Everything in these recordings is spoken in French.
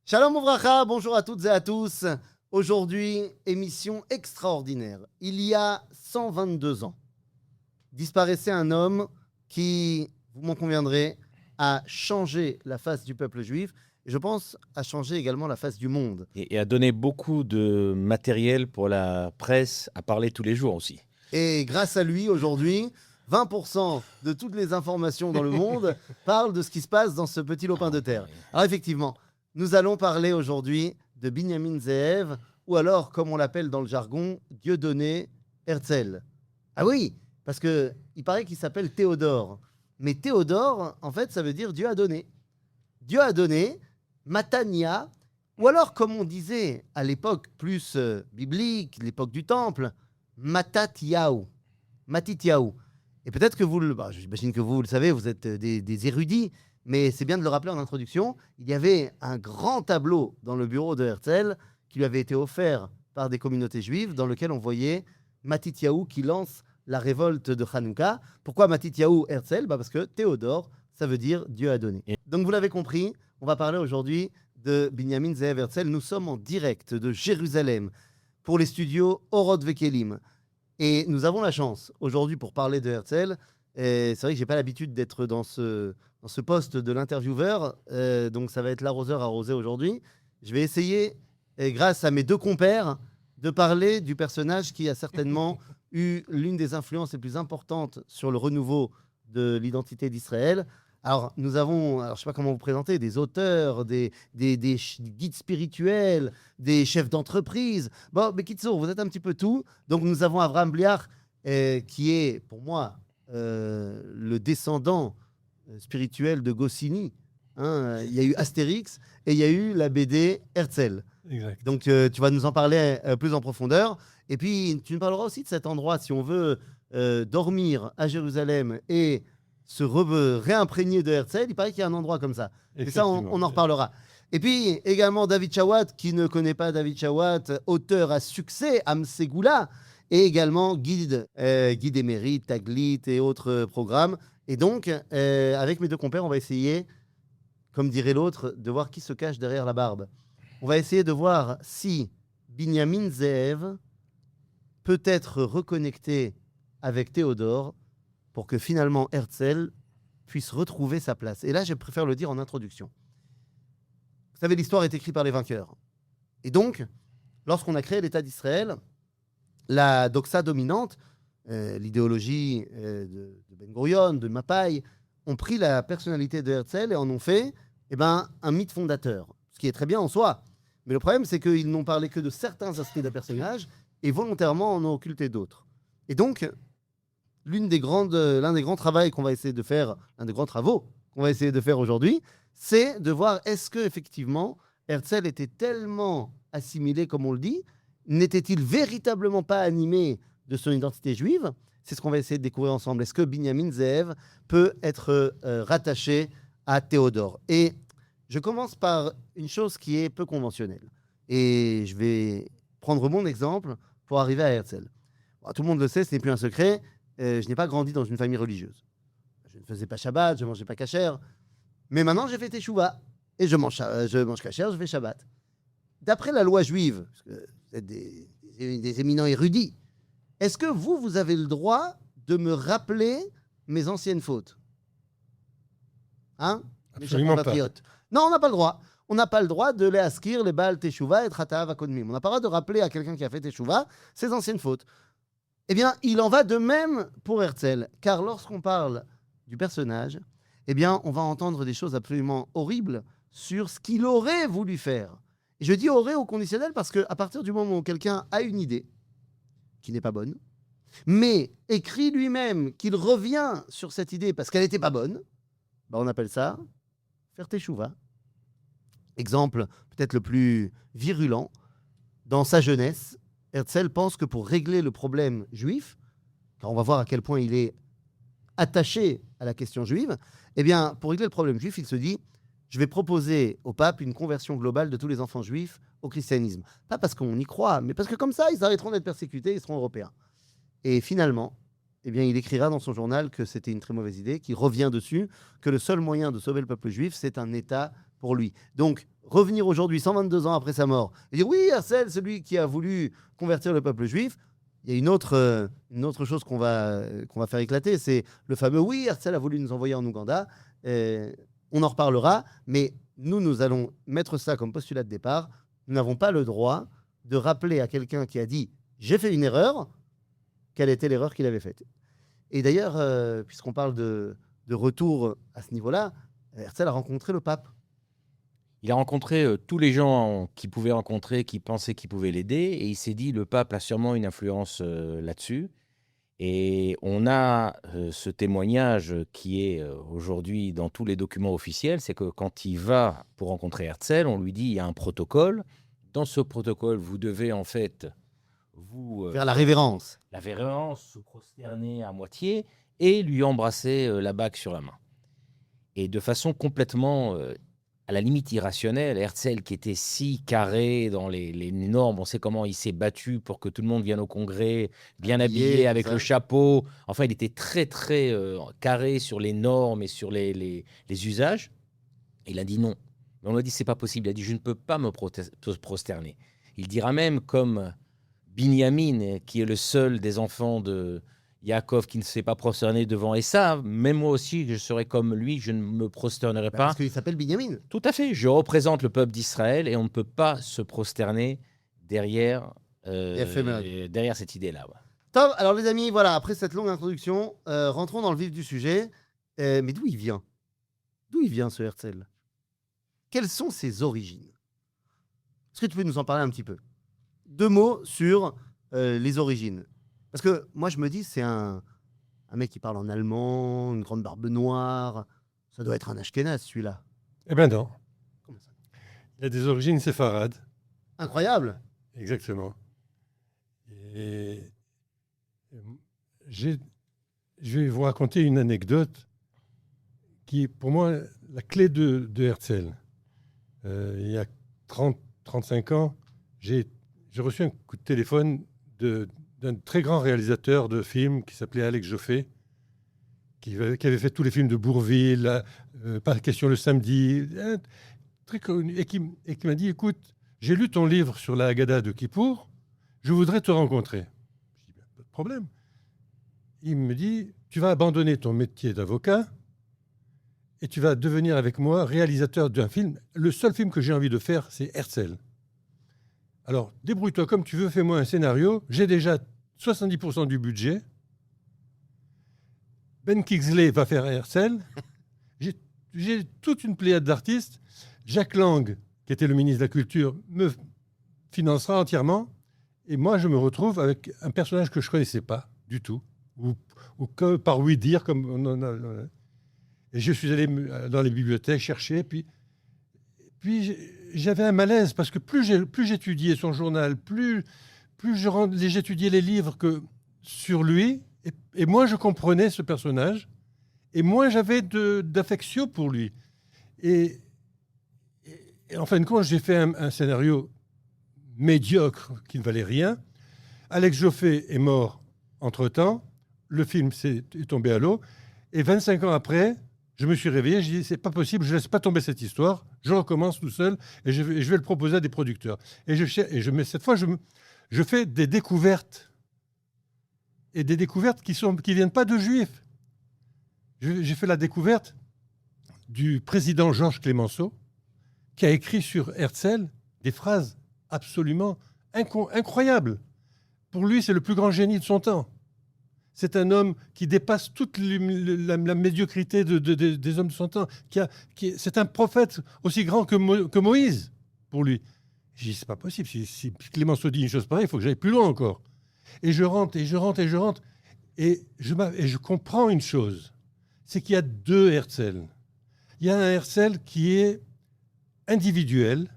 Shalom Ouvracha, bonjour à toutes et à tous. Aujourd'hui, émission extraordinaire. Il y a 122 ans, disparaissait un homme qui, vous m'en conviendrez, a changé la face du peuple juif et je pense a changé également la face du monde. Et a donné beaucoup de matériel pour la presse à parler tous les jours aussi. Et grâce à lui, aujourd'hui, 20% de toutes les informations dans le monde parlent de ce qui se passe dans ce petit lopin de terre. Alors effectivement, nous allons parler aujourd'hui de Binyamin Ze'ev, ou alors, comme on l'appelle dans le jargon, Dieudonné Herzl. Ah oui, parce qu'il paraît qu'il s'appelle Théodore. Mais Théodore, en fait, ça veut dire Dieu a donné. Dieu a donné, Matania, ou alors, comme on disait à l'époque plus biblique, l'époque du Temple, Matatiaou. Matitiaou. Et peut-être que j'imagine que vous le savez, vous êtes des érudits, mais c'est bien de le rappeler en introduction. Il y avait un grand tableau dans le bureau de Herzl qui lui avait été offert par des communautés juives, dans lequel on voyait Matityahu qui lance la révolte de Hanouka. Pourquoi Matityahu Herzl? Parce que Théodore, ça veut dire Dieu a donné. Donc vous l'avez compris, on va parler aujourd'hui de Binyamin Ze'ev Herzl. Nous sommes en direct de Jérusalem pour les studios Orod Vekelim. Et nous avons la chance aujourd'hui pour parler de Herzl. Et c'est vrai que j'ai pas l'habitude d'être dans ce poste de l'intervieweur, donc ça va être l'arroseur arrosé aujourd'hui. Je vais essayer, et grâce à mes deux compères, de parler du personnage qui a certainement eu l'une des influences les plus importantes sur le renouveau de l'identité d'Israël. Alors, nous avons, je ne sais pas comment vous présenter, des auteurs, des guides spirituels, des chefs d'entreprise. Bon, mais Kitsour, vous êtes un petit peu tout. Donc, nous avons Avraham Bliach, qui est, pour moi, le descendant spirituel de Goscinny. Hein. Il y a eu Astérix et il y a eu la BD Herzl. Exact. Donc, tu vas nous en parler plus en profondeur. Et puis, tu nous parleras aussi de cet endroit, si on veut dormir à Jérusalem et se réimprégner de Herzl. Il paraît qu'il y a un endroit comme ça. Et ça, on en reparlera. Et puis, également, David Chawat, qui ne connaît pas David Chawat, auteur à succès, Amsegoula, et également guide émérite, Taglit et autres programmes. Et donc, avec mes deux compères, on va essayer, comme dirait l'autre, de voir qui se cache derrière la barbe. On va essayer de voir si Binyamin Ze'ev peut être reconnecté avec Théodore pour que finalement Herzl puisse retrouver sa place. Et là, je préfère le dire en introduction. Vous savez, l'histoire est écrite par les vainqueurs. Et donc, lorsqu'on a créé l'État d'Israël, la doxa dominante, l'idéologie de Ben Gurion, de Mapai, ont pris la personnalité de Herzl et en ont fait un mythe fondateur, ce qui est très bien en soi. Mais le problème, c'est qu'ils n'ont parlé que de certains aspects d'un personnage et volontairement en ont occulté d'autres. Et donc, l'un des grands travaux qu'on va essayer de faire, aujourd'hui, c'est de voir est-ce que effectivement Herzl était tellement assimilé comme on le dit, n'était-il véritablement pas animé de son identité juive? C'est ce qu'on va essayer de découvrir ensemble. Est-ce que Binyamin Ze'ev peut être rattaché à Théodore? Et je commence par une chose qui est peu conventionnelle. Et je vais prendre mon exemple pour arriver à Herzl. Bon, tout le monde le sait, ce n'est plus un secret. Je n'ai pas grandi dans une famille religieuse. Je ne faisais pas Shabbat, je ne mangeais pas kasher. Mais maintenant, j'ai fait Teshuvah. Et je mange kasher, je fais Shabbat. D'après la loi juive, parce que vous êtes des éminents érudits, est-ce que vous avez le droit de me rappeler mes anciennes fautes? Hein? Absolument pas. Non, on n'a pas le droit. On n'a pas le droit de les askir, les Baal Teshuvah et Tratav Akodmim. On n'a pas le droit de rappeler à quelqu'un qui a fait Teshuvah ses anciennes fautes. Eh bien, il en va de même pour Herzl, car lorsqu'on parle du personnage, eh bien, on va entendre des choses absolument horribles sur ce qu'il aurait voulu faire. Et je dis aurait au conditionnel parce qu'à partir du moment où quelqu'un a une idée qui n'est pas bonne, mais écrit lui-même qu'il revient sur cette idée parce qu'elle n'était pas bonne, on appelle ça faire teshuva. Exemple peut-être le plus virulent, dans sa jeunesse, Herzl pense que pour régler le problème juif, car on va voir à quel point il est attaché à la question juive, eh bien, pour régler le problème juif, il se dit je vais proposer au pape une conversion globale de tous les enfants juifs au christianisme. Pas parce qu'on y croit, mais parce que comme ça, ils arrêteront d'être persécutés, ils seront européens. Et finalement, eh bien, il écrira dans son journal que c'était une très mauvaise idée, qu'il revient dessus, que le seul moyen de sauver le peuple juif, c'est un État pour lui. Donc, revenir aujourd'hui, 122 ans après sa mort, et dire oui, Herzl, celui qui a voulu convertir le peuple juif, il y a une autre chose qu'on va faire éclater, c'est le fameux oui, Herzl a voulu nous envoyer en Ouganda. On en reparlera, mais nous allons mettre ça comme postulat de départ. Nous n'avons pas le droit de rappeler à quelqu'un qui a dit j'ai fait une erreur, quelle était l'erreur qu'il avait faite. Et d'ailleurs, puisqu'on parle de retour à ce niveau-là, Herzl a rencontré le pape. Il a rencontré tous les gens qu'il pouvait rencontrer, qui pensaient qu'ils pouvaient l'aider, et il s'est dit le pape a sûrement une influence là-dessus. Et on a ce témoignage qui est aujourd'hui dans tous les documents officiels, c'est que quand il va pour rencontrer Herzl, on lui dit il y a un protocole. Dans ce protocole, vous devez en fait vous Faire la révérence. la révérence, se prosterner à moitié et lui embrasser la bague sur la main. Et de façon complètement à la limite irrationnelle, Herzl qui était si carré dans les normes, on sait comment il s'est battu pour que tout le monde vienne au congrès, bien habillé, avec le chapeau. Enfin, il était très, très carré sur les normes et sur les usages. Et il a dit non. Mais on lui a dit, c'est pas possible. Il a dit, je ne peux pas me prosterner. Il dira même, comme Binyamin, qui est le seul des enfants de Yaakov qui ne s'est pas prosterné devant Esav, même moi aussi, je serais comme lui, je ne me prosternerai pas. Parce qu'il s'appelle Binyamin. Tout à fait. Je représente le peuple d'Israël et on ne peut pas se prosterner derrière cette idée-là. Ouais. Top. Alors les amis, voilà, après cette longue introduction, rentrons dans le vif du sujet. Mais d'où il vient? D'où il vient ce Herzl? Quelles sont ses origines? Est-ce que tu peux nous en parler un petit peu? 2 mots sur les origines. Parce que moi, je me dis, c'est un mec qui parle en allemand, une grande barbe noire. Ça doit être un Ashkénaze, celui-là. Eh ben non. Comment ça? Il a des origines séfarades. Incroyable. Exactement. Et je vais vous raconter une anecdote qui est pour moi la clé de Herzl. Il y a 35 ans, j'ai reçu un coup de téléphone d'un très grand réalisateur de films qui s'appelait Alex Joffé, qui avait fait tous les films de Bourvil, Pas question le samedi, très connu, et qui m'a dit, écoute, j'ai lu ton livre sur la Haggadah de Kippour, je voudrais te rencontrer. Je dis, pas de problème. Il me dit, tu vas abandonner ton métier d'avocat et tu vas devenir avec moi réalisateur d'un film. Le seul film que j'ai envie de faire, c'est Herzl. Alors, débrouille-toi comme tu veux, fais-moi un scénario. J'ai déjà 70% du budget. Ben Kingsley va faire Herzl. J'ai toute une pléiade d'artistes. Jacques Lang, qui était le ministre de la Culture, me financera entièrement. Et moi, je me retrouve avec un personnage que je ne connaissais pas du tout, ou que par oui dire. Et je suis allé dans les bibliothèques chercher. Puis j'avais un malaise, parce que plus j'étudiais son journal, plus j'étudiais les livres sur lui, et moins je comprenais ce personnage, et moins j'avais d'affection pour lui. Et en fin de compte, j'ai fait un scénario médiocre qui ne valait rien. Alex Joffé est mort entre-temps. Le film est tombé à l'eau. Et 25 ans après, je me suis réveillé. Je dis, c'est pas possible, je ne laisse pas tomber cette histoire. Je recommence tout seul et je vais le proposer à des producteurs. Mais cette fois, je fais des découvertes. Et des découvertes qui ne viennent pas de juifs. J'ai fait la découverte du président Georges Clemenceau, qui a écrit sur Herzl des phrases absolument incroyables. Pour lui, c'est le plus grand génie de son temps. C'est un homme qui dépasse toute la médiocrité des hommes de son temps. C'est un prophète aussi grand que Moïse, pour lui. J'ai dit, c'est pas possible. Si Clemenceau dit une chose pareille, il faut que j'aille plus loin encore. Et je rentre. Et je comprends une chose. C'est qu'il y a 2 Herzl. Il y a un Herzl qui est individuel,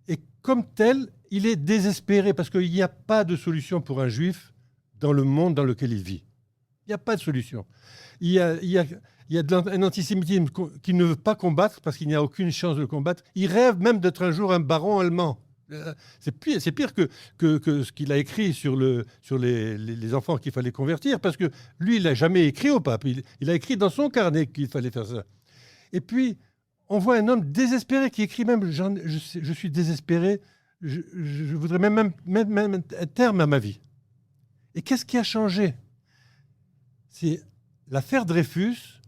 et comme tel, il est désespéré, parce qu'il n'y a pas de solution pour un juif dans le monde dans lequel il vit. Il n'y a pas de solution. Il y a un antisémitisme qu'il ne veut pas combattre, parce qu'il n'y a aucune chance de le combattre. Il rêve même d'être un jour un baron allemand. C'est pire que ce qu'il a écrit sur les enfants qu'il fallait convertir, parce que lui, il n'a jamais écrit au pape. Il a écrit dans son carnet qu'il fallait faire ça. Et puis, on voit un homme désespéré qui écrit même je suis désespéré, je voudrais même un terme à ma vie. Et qu'est-ce qui a changé? C'est l'affaire Dreyfus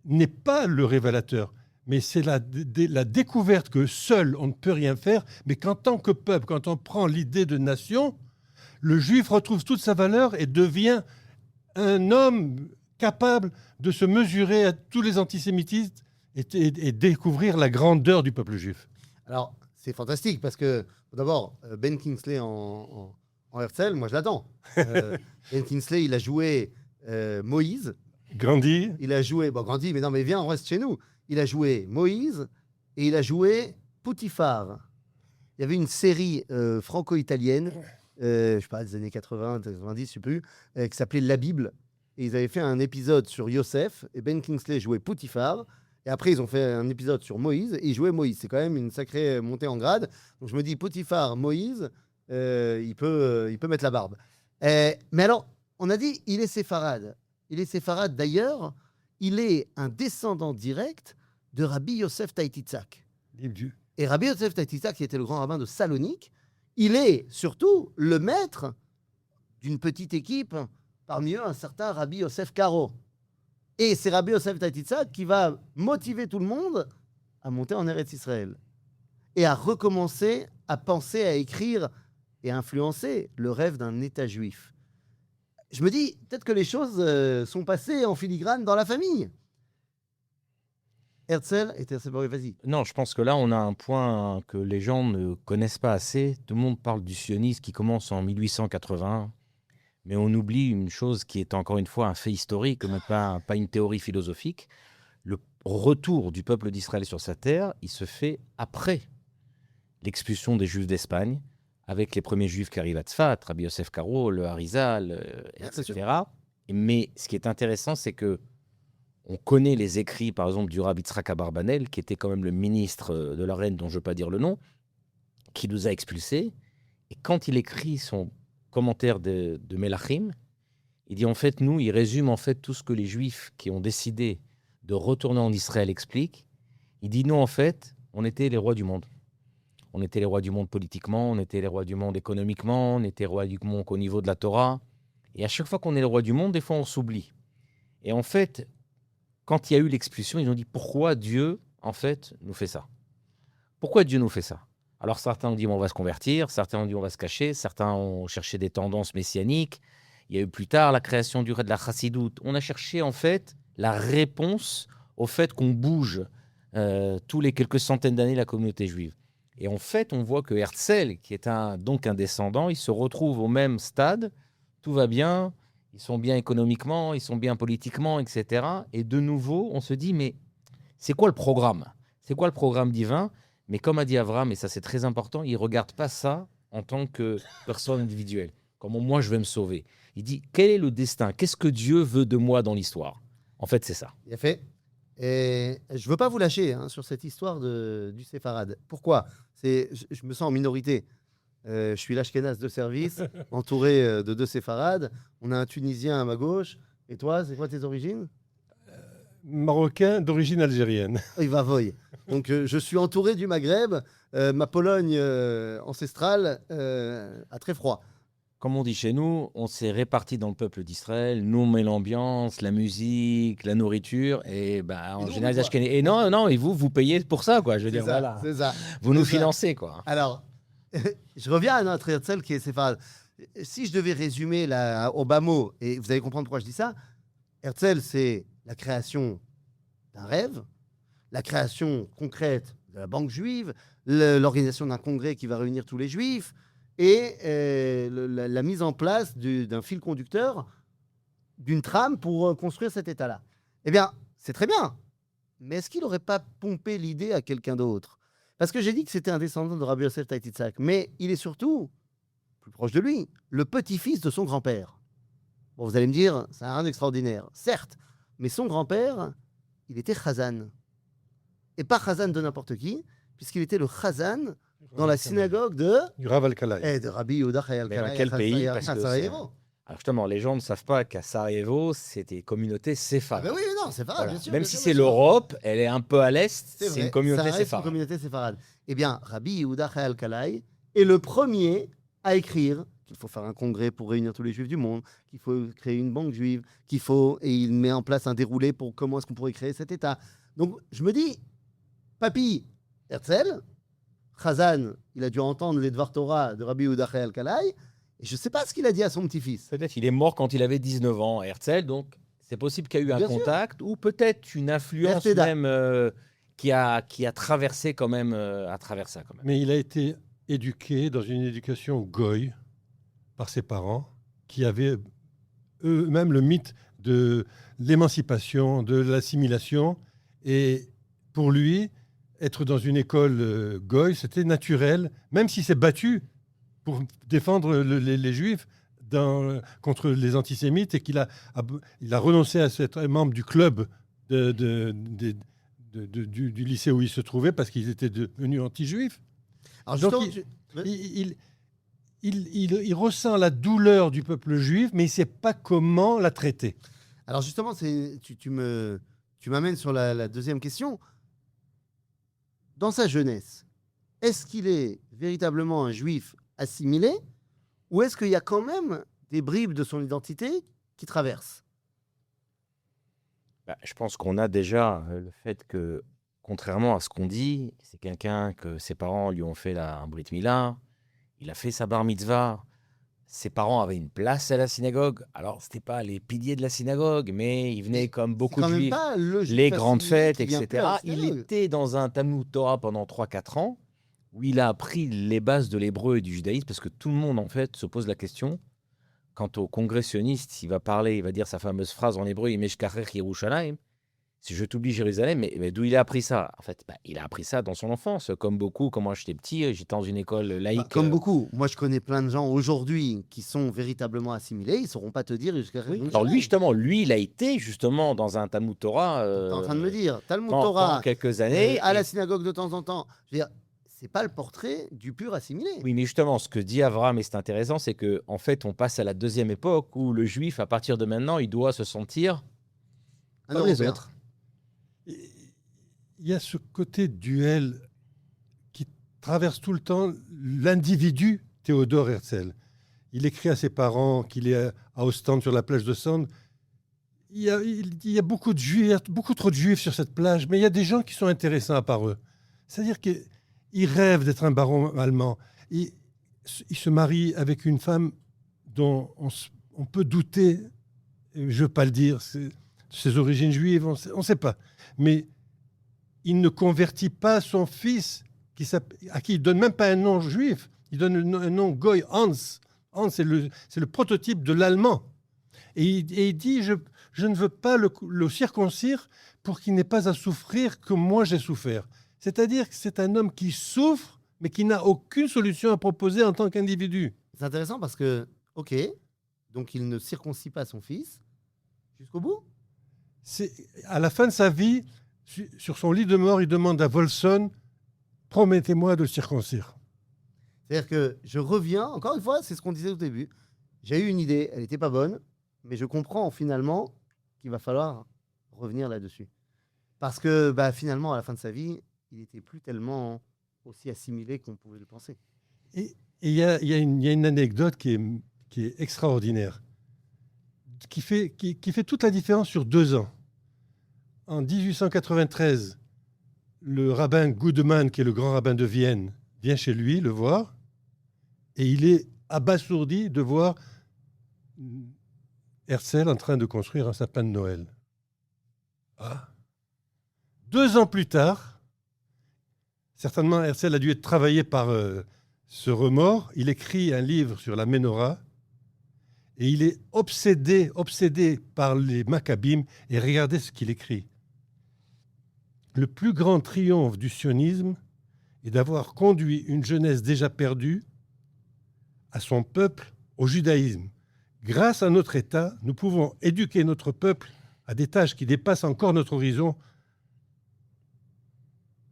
n'est pas le révélateur, mais c'est la découverte que seul on ne peut rien faire, mais qu'en tant que peuple, quand on prend l'idée de nation, le juif retrouve toute sa valeur et devient un homme capable de se mesurer à tous les antisémitismes et découvrir la grandeur du peuple juif. Alors, c'est fantastique parce que, d'abord, Ben Kingsley en Herzl, moi je l'attends. Ben Kingsley, il a joué Moïse. Grandi. Il a joué, bon, Grandi, mais non, mais viens, on reste chez nous. Il a joué Moïse et il a joué Poutifar. Il y avait une série franco-italienne, je sais pas, des années 80, 90, je sais plus, qui s'appelait La Bible. Et ils avaient fait un épisode sur Yosef et Ben Kingsley jouait Poutifar. Et après, ils ont fait un épisode sur Moïse et il jouait Moïse. C'est quand même une sacrée montée en grade. Donc je me dis, Poutifar, Moïse, il peut mettre la barbe. Mais alors, on a dit, il est séfarade. Il est séfarade d'ailleurs, il est un descendant direct de Rabbi Yosef Taïtitzak. Et Rabbi Yosef Taïtitzak, qui était le grand rabbin de Salonique, il est surtout le maître d'une petite équipe, parmi eux un certain Rabbi Yosef Karo. Et c'est Rabbi Yosef Taïtitzak qui va motiver tout le monde à monter en Eretz Israël et à recommencer à penser, à écrire et à influencer le rêve d'un État juif. Je me dis, peut-être que les choses sont passées en filigrane dans la famille. Herzl était vas-y. Non, je pense que là, on a un point que les gens ne connaissent pas assez. Tout le monde parle du sionisme qui commence en 1881, mais on oublie une chose qui est encore une fois un fait historique, mais pas une théorie philosophique. Le retour du peuple d'Israël sur sa terre, il se fait après l'expulsion des Juifs d'Espagne, avec les premiers Juifs qui arrivent à Tzfat, Rabbi Yosef Karo, le Harizal, etc. Mais ce qui est intéressant, c'est que on connaît les écrits, par exemple, du Rabbi Yitzhak Abarbanel, qui était quand même le ministre de la reine, dont je ne veux pas dire le nom, qui nous a expulsés. Et quand il écrit son commentaire de Melachim, il dit en fait, nous, il résume en fait tout ce que les Juifs qui ont décidé de retourner en Israël expliquent. Il dit, nous, en fait, on était les rois du monde. On était les rois du monde politiquement, on était les rois du monde économiquement, on était les rois du monde au niveau de la Torah. Et à chaque fois qu'on est les rois du monde, des fois, on s'oublie. Et en fait, quand il y a eu l'expulsion, ils ont dit pourquoi Dieu, en fait, nous fait ça? Pourquoi Dieu nous fait ça? Alors certains ont dit on va se convertir, certains ont dit on va se cacher, certains ont cherché des tendances messianiques. Il y a eu plus tard la création de la chassidoute. On a cherché en fait la réponse au fait qu'on bouge tous les quelques centaines d'années la communauté juive. Et en fait, on voit que Herzl, qui est donc un descendant, il se retrouve au même stade, tout va bien, ils sont bien économiquement, ils sont bien politiquement, etc. Et de nouveau, on se dit, mais c'est quoi le programme? C'est quoi le programme divin? Mais comme a dit Avram, et ça c'est très important, il ne regarde pas ça en tant que personne individuelle. Comment moi je vais me sauver? Il dit, quel est le destin? Qu'est-ce que Dieu veut de moi dans l'histoire? En fait, c'est ça. Il a fait. Et je ne veux pas vous lâcher sur cette histoire du séfarade. Pourquoi? Je me sens en minorité. Je suis l'Ashkénaze de service, entouré de deux séfarades. On a un Tunisien à ma gauche. Et toi, c'est quoi tes origines? Marocain d'origine algérienne. Il va voy. Donc je suis entouré du Maghreb. Ma Pologne ancestrale a très froid. Comme on dit chez nous, on s'est répartis dans le peuple d'Israël. Nous, on met l'ambiance, la musique, la nourriture. Et en général, les Ashkénazes. Et non, et vous payez pour ça, quoi. Je veux dire, ça, voilà. c'est ça. Vous nous financez, quoi. Alors, je reviens à notre Herzl qui est séfarade. Si je devais résumer au bas mot, et vous allez comprendre pourquoi je dis ça, Herzl, c'est la création d'un rêve, la création concrète de la banque juive, l'organisation d'un congrès qui va réunir tous les juifs, et la mise en place d'un fil conducteur, d'une trame pour construire cet État-là. Eh bien, c'est très bien. Mais est-ce qu'il n'aurait pas pompé l'idée à quelqu'un d'autre? Parce que j'ai dit que c'était un descendant de Rabbi Yosef Taïtitzak, mais il est surtout, plus proche de lui, le petit-fils de son grand-père. Bon, vous allez me dire, ça n'a rien d'extraordinaire. Certes, mais son grand-père, il était chazan. Et pas chazan de n'importe qui, puisqu'il était le chazan dans la synagogue du Rav Alkalaï. de Rabbi Yehuda Chai Alkalaï. Mais dans quel pays? Alors justement, les gens ne savent pas qu'à Sarajevo, c'était communauté Ah séfarade. ben oui, non, c'est pas Voilà. bien sûr. Même bien si sûr, c'est bien sûr. l'Europe, elle est un peu à l'est, C'est c'est vrai, une communauté ça reste une séfarade. communauté séfarade. Eh bien, Rabbi Yehuda Chai Al-Kalai est le premier à écrire qu'il faut faire un congrès pour réunir tous les juifs du monde, qu'il faut créer une banque juive, et il met en place un déroulé pour comment est-ce qu'on pourrait créer cet État. Donc, je me dis, papy Herzl, Chazan, il a dû entendre les Dvar Torah de Rabbi Yehuda Chai Al-Kalai, et je ne sais pas ce qu'il a dit à son petit-fils. Peut-être il est mort quand il avait 19 ans, Herzl, donc c'est possible qu'il y a eu un Bien sûr. contact ou peut-être une influence Merceda. même qui a traversé quand même à travers ça quand même. Mais il a été éduqué dans une éducation goy par ses parents qui avaient eux-mêmes le mythe de l'émancipation, de l'assimilation. Et pour lui, être dans une école goy, c'était naturel, même s'il s'est battu pour défendre les juifs contre les antisémites et qu'il a renoncé à être membre du club du lycée où il se trouvait parce qu'ils étaient devenus anti-juifs. Alors, Donc, justement, il ressent la douleur du peuple juif, mais il ne sait pas comment la traiter. Alors justement, tu m'amènes sur la deuxième question. Dans sa jeunesse, est-ce qu'il est véritablement un juif assimilé ou est-ce qu'il y a quand même des bribes de son identité qui traversent? Je pense qu'on a déjà le fait que, contrairement à ce qu'on dit, c'est quelqu'un que ses parents lui ont fait un brit mila, il a fait sa bar mitzvah, ses parents avaient une place à la synagogue. Alors, ce n'était pas les piliers de la synagogue, mais il venait comme beaucoup C'est quand de même juifs, pas le juif les grandes assimilé fêtes, qui vient plus à etc. la Il synagogue. était dans un Talmud Torah pendant 3-4 ans, où il a appris les bases de l'hébreu et du judaïsme, parce que tout le monde, en fait, se pose la question. Quant au congressionniste, il va dire sa fameuse phrase en hébreu, Imeshkachech Yerushalayim, si je t'oublie Jérusalem, mais d'où il a appris ça? En fait, il a appris ça dans son enfance, comme beaucoup. Quand moi j'étais petit, j'étais dans une école laïque. Comme beaucoup. Moi, je connais plein de gens aujourd'hui qui sont véritablement assimilés. Ils ne sauront pas te dire jusqu'à Oui. Alors lui, justement, il a été justement dans un Talmud Torah. T'es en train de me dire, Talmud pendant Torah, quelques années. à la synagogue de temps en temps. Je veux dire, c'est pas le portrait du pur assimilé. Oui, mais justement, ce que dit Avraham, et c'est intéressant, c'est que en fait, on passe à la deuxième époque où le juif, à partir de maintenant, il doit se sentir Un comme les Européen. autres. Il y a ce côté duel qui traverse tout le temps l'individu Théodore Herzl. Il écrit à ses parents qu'il est à Ostende, sur la plage de Sand. Il y a beaucoup de juifs, beaucoup trop de juifs sur cette plage, mais il y a des gens qui sont intéressants à part eux. C'est-à-dire qu'il rêve d'être un baron allemand. Il se marie avec une femme dont on peut douter, je ne veux pas le dire, ses origines juives, on ne sait pas. Mais il ne convertit pas son fils, à qui il ne donne même pas un nom juif. Il donne un nom goy, Hans. Hans, c'est le prototype de l'allemand. Et il dit, je ne veux pas le circoncire pour qu'il n'ait pas à souffrir comme moi j'ai souffert. C'est-à-dire que c'est un homme qui souffre, mais qui n'a aucune solution à proposer en tant qu'individu. C'est intéressant parce que, ok, donc il ne circoncis pas son fils jusqu'au bout. À la fin de sa vie, sur son lit de mort, il demande à Wolfson, promettez-moi de le circoncire. C'est-à-dire que je reviens, encore une fois, c'est ce qu'on disait au début. J'ai eu une idée, elle n'était pas bonne, mais je comprends finalement qu'il va falloir revenir là-dessus. Parce que finalement, à la fin de sa vie, il n'était plus tellement aussi assimilé qu'on pouvait le penser. Et il y a une anecdote qui est extraordinaire, qui fait toute la différence sur 2 ans. En 1893, le rabbin Goodman, qui est le grand rabbin de Vienne, vient chez lui le voir, et il est abasourdi de voir Herzl en train de construire un sapin de Noël. 2 ans plus tard, certainement Herzl a dû être travaillé par ce remords. Il écrit un livre sur la Ménorah et il est obsédé par les Maccabim. Et regardez ce qu'il écrit. Le plus grand triomphe du sionisme est d'avoir conduit une jeunesse déjà perdue à son peuple au judaïsme. Grâce à notre État, nous pouvons éduquer notre peuple à des tâches qui dépassent encore notre horizon,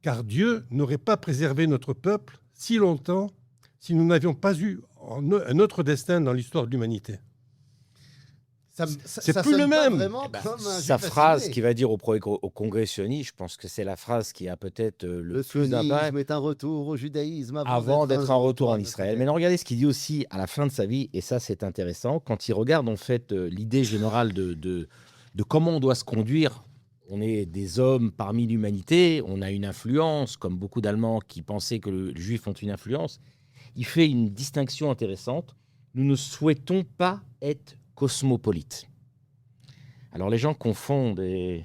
car Dieu n'aurait pas préservé notre peuple si longtemps si nous n'avions pas eu un autre destin dans l'histoire de l'humanité. C'est plus sonne le pas même. vraiment comme un Sa juif phrase fasciné. qu'il va dire au congrès sioniste, je pense que c'est la phrase qui a peut-être le plus d'impact sionisme est un retour au judaïsme avant d'être un retour en notre Israël. terre. Mais non, regardez ce qu'il dit aussi à la fin de sa vie, et ça c'est intéressant, quand il regarde en fait l'idée générale de comment on doit se conduire. On est des hommes parmi l'humanité, on a une influence, comme beaucoup d'Allemands qui pensaient que les Juifs ont une influence. Il fait une distinction intéressante. Nous ne souhaitons pas être cosmopolites. Alors les gens confondent, et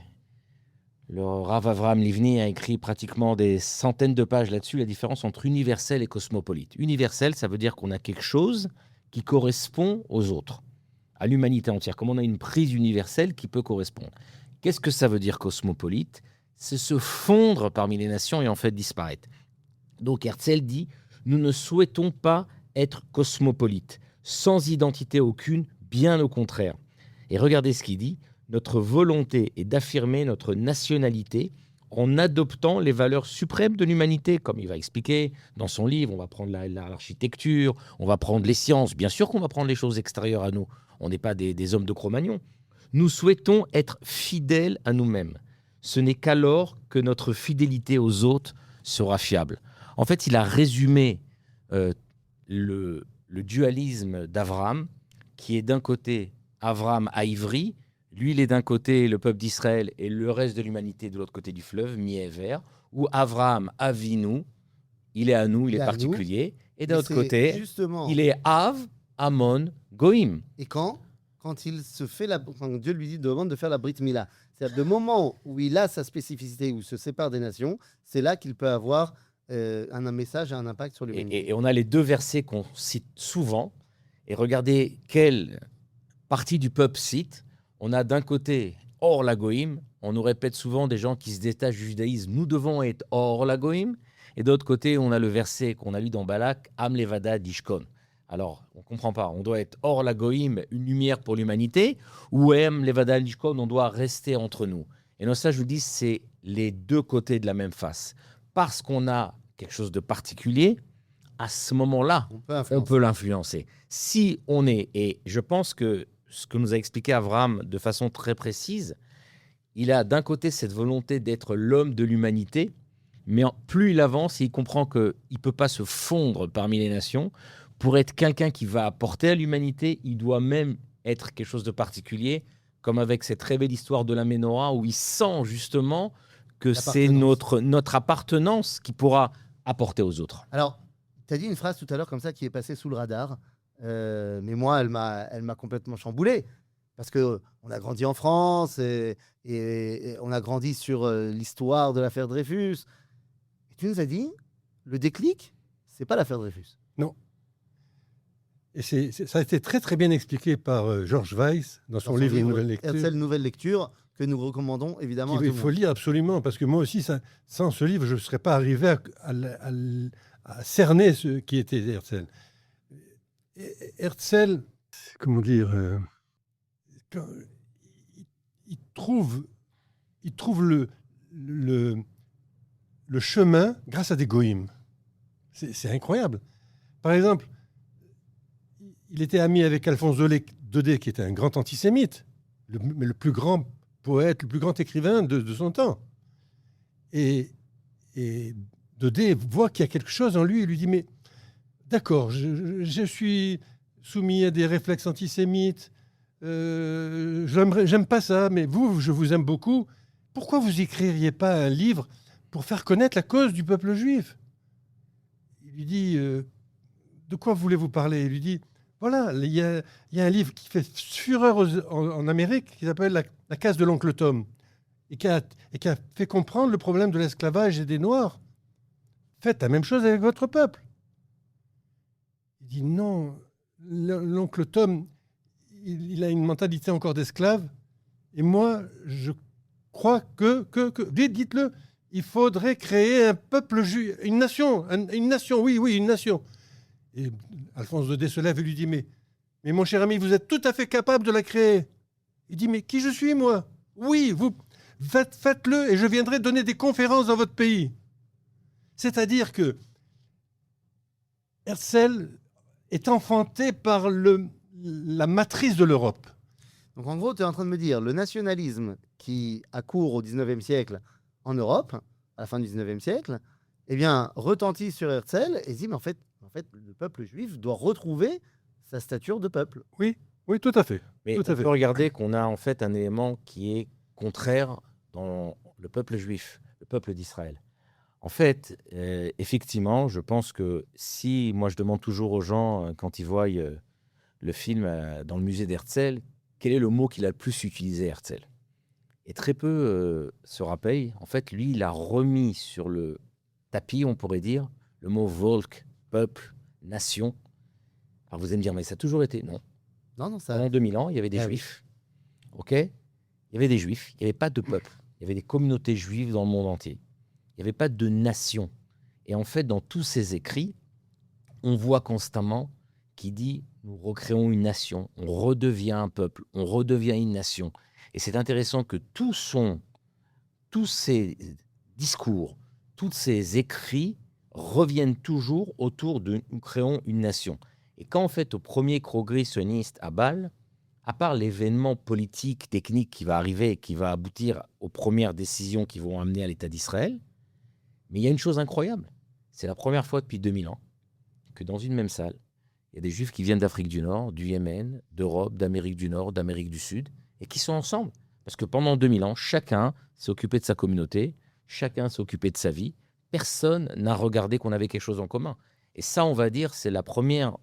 le Rav Avraham Livni a écrit pratiquement des centaines de pages là-dessus, la différence entre universel et cosmopolite. Universel, ça veut dire qu'on a quelque chose qui correspond aux autres, à l'humanité entière, comme on a une prise universelle qui peut correspondre. Qu'est-ce que ça veut dire cosmopolite? C'est se fondre parmi les nations et en fait disparaître. Donc Herzl dit, nous ne souhaitons pas être cosmopolites, sans identité aucune, bien au contraire. Et regardez ce qu'il dit, notre volonté est d'affirmer notre nationalité en adoptant les valeurs suprêmes de l'humanité, comme il va expliquer dans son livre. On va prendre l'architecture, on va prendre les sciences. Bien sûr qu'on va prendre les choses extérieures à nous. On n'est pas des hommes de Cro-Magnon. Nous souhaitons être fidèles à nous-mêmes. Ce n'est qu'alors que notre fidélité aux autres sera fiable. En fait, il a résumé le dualisme d'Abraham, qui est d'un côté Abraham à Ivry, lui il est d'un côté le peuple d'Israël et le reste de l'humanité de l'autre côté du fleuve, mi-vert, où Abraham Avinu, il est à nous, il est particulier, et d'un autre côté, justement, il est Av, Amon, Goïm. Et quand il se fait quand Dieu lui dit demande de faire la Brit Mila, c'est-à-dire le moment où il a sa spécificité, où il se sépare des nations, c'est là qu'il peut avoir un message et un impact sur l'humanité. Et on a les deux versets qu'on cite souvent. Et regardez quelle partie du peuple cite. On a d'un côté hors la Goïm. On nous répète souvent des gens qui se détachent du judaïsme. Nous devons être hors la Goïm. Et d'autre côté, on a le verset qu'on a lu dans Balak, Am Levada Dishkon. Alors, on ne comprend pas. On doit être hors la Goïm, une lumière pour l'humanité, ou Am Levada Dishkon, on doit rester entre nous. Et donc ça, je vous dis, c'est les deux côtés de la même face. Parce qu'on a quelque chose de particulier, à ce moment-là, on peut l'influencer. Si on est, et je pense que ce que nous a expliqué Abraham de façon très précise, il a d'un côté cette volonté d'être l'homme de l'humanité, mais plus il avance, il comprend qu'il ne peut pas se fondre parmi les nations. Pour être quelqu'un qui va apporter à l'humanité, il doit même être quelque chose de particulier, comme avec cette très belle histoire de la Ménorah, où il sent justement que c'est notre appartenance qui pourra apporter aux autres. Alors, tu as dit une phrase tout à l'heure comme ça qui est passée sous le radar, mais moi, elle m'a complètement chamboulé. Parce qu'on a grandi en France et on a grandi sur l'histoire de l'affaire Dreyfus. Et tu nous as dit, le déclic, c'est pas l'affaire Dreyfus. Non. Et ça a été très très bien expliqué par George Weiss dans son livre Nouvelle Lecture. Herzl Nouvelle Lecture, que nous recommandons évidemment à tout le monde. Il faut lire absolument, parce que moi aussi, sans ce livre, je ne serais pas arrivé à cerner ce qui était Herzl. Herzl, comment dire, il trouve le chemin grâce à des goïms. C'est incroyable. Par exemple, il était ami avec Alphonse Daudet, qui était un grand antisémite, le plus grand poète, le plus grand écrivain de son temps. Et Daudet voit qu'il y a quelque chose en lui et lui dit, mais d'accord, je suis soumis à des réflexes antisémites, j'aime pas ça, mais vous, je vous aime beaucoup. Pourquoi vous n'écririez pas un livre pour faire connaître la cause du peuple juif? Il lui dit, de quoi voulez-vous parler? Il lui dit, voilà, il y a un livre qui fait fureur en Amérique qui s'appelle La case de l'oncle Tom et qui a fait comprendre le problème de l'esclavage et des Noirs. Faites la même chose avec votre peuple. Il dit non, l'oncle Tom, il a une mentalité encore d'esclave et moi, je crois que dites-le, il faudrait créer un peuple juif, une nation, oui, une nation. Et Alphonse Daudet se lève et lui dit, mais mon cher ami, vous êtes tout à fait capable de la créer. Il dit, mais qui je suis, moi? Oui, vous faites-le et je viendrai donner des conférences dans votre pays. C'est-à-dire que Herzl est enfanté par la matrice de l'Europe. Donc en gros, tu es en train de me dire, le nationalisme qui accourt au 19e siècle en Europe, à la fin du 19e siècle, eh bien, retentit sur Herzl et dit, mais en fait, le peuple juif doit retrouver sa stature de peuple. Oui, tout à fait. Mais Tout à on fait. peut regarder qu'on a en fait un élément qui est contraire dans le peuple juif, le peuple d'Israël. En fait, effectivement, je pense que si, moi je demande toujours aux gens, quand ils voient le film dans le musée d'Herzl, quel est le mot qu'il a le plus utilisé, Herzl? Et très peu se rappellent. En fait, lui, il a remis sur le tapis, on pourrait dire, le mot Volk, peuple, nation. Alors vous allez me dire, mais ça a toujours été. Non. Non, ça. Pendant 2000 ans, il y avait des Ah oui. juifs. OK? Il y avait des juifs. Il n'y avait pas de peuple. Il y avait des communautés juives dans le monde entier. Il n'y avait pas de nation. Et en fait, dans tous ces écrits, on voit constamment qu'il dit nous recréons une nation, on redevient un peuple, on redevient une nation. Et c'est intéressant que tous ces discours, tous ces écrits reviennent toujours autour de nous créons une nation. Et quand en fait au premier congrès sioniste à Bâle, à part l'événement politique, technique qui va arriver et qui va aboutir aux premières décisions qui vont amener à l'État d'Israël, mais il y a une chose incroyable, c'est la première fois depuis 2000 ans que dans une même salle, il y a des Juifs qui viennent d'Afrique du Nord, du Yémen, d'Europe, d'Amérique du Nord, d'Amérique du Sud, et qui sont ensemble. Parce que pendant 2000 ans, chacun s'est occupé de sa communauté, chacun s'est occupé de sa vie, personne n'a regardé qu'on avait quelque chose en commun. Et ça, on va dire, c'est la première,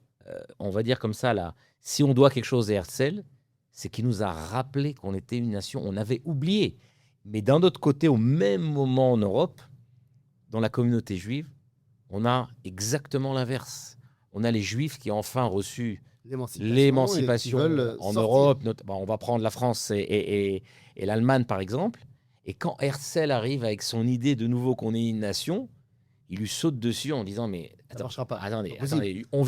on va dire comme ça, là, si on doit quelque chose à Herzl, c'est qu'il nous a rappelé qu'on était une nation, on avait oublié. Mais d'un autre côté, au même moment en Europe, dans la communauté juive, on a exactement l'inverse. On a les Juifs qui ont enfin reçu l'émancipation en Europe. On va prendre la France et l'Allemagne, par exemple. Et quand Herzl arrive avec son idée de nouveau qu'on est une nation, il lui saute dessus en disant mais attendez, on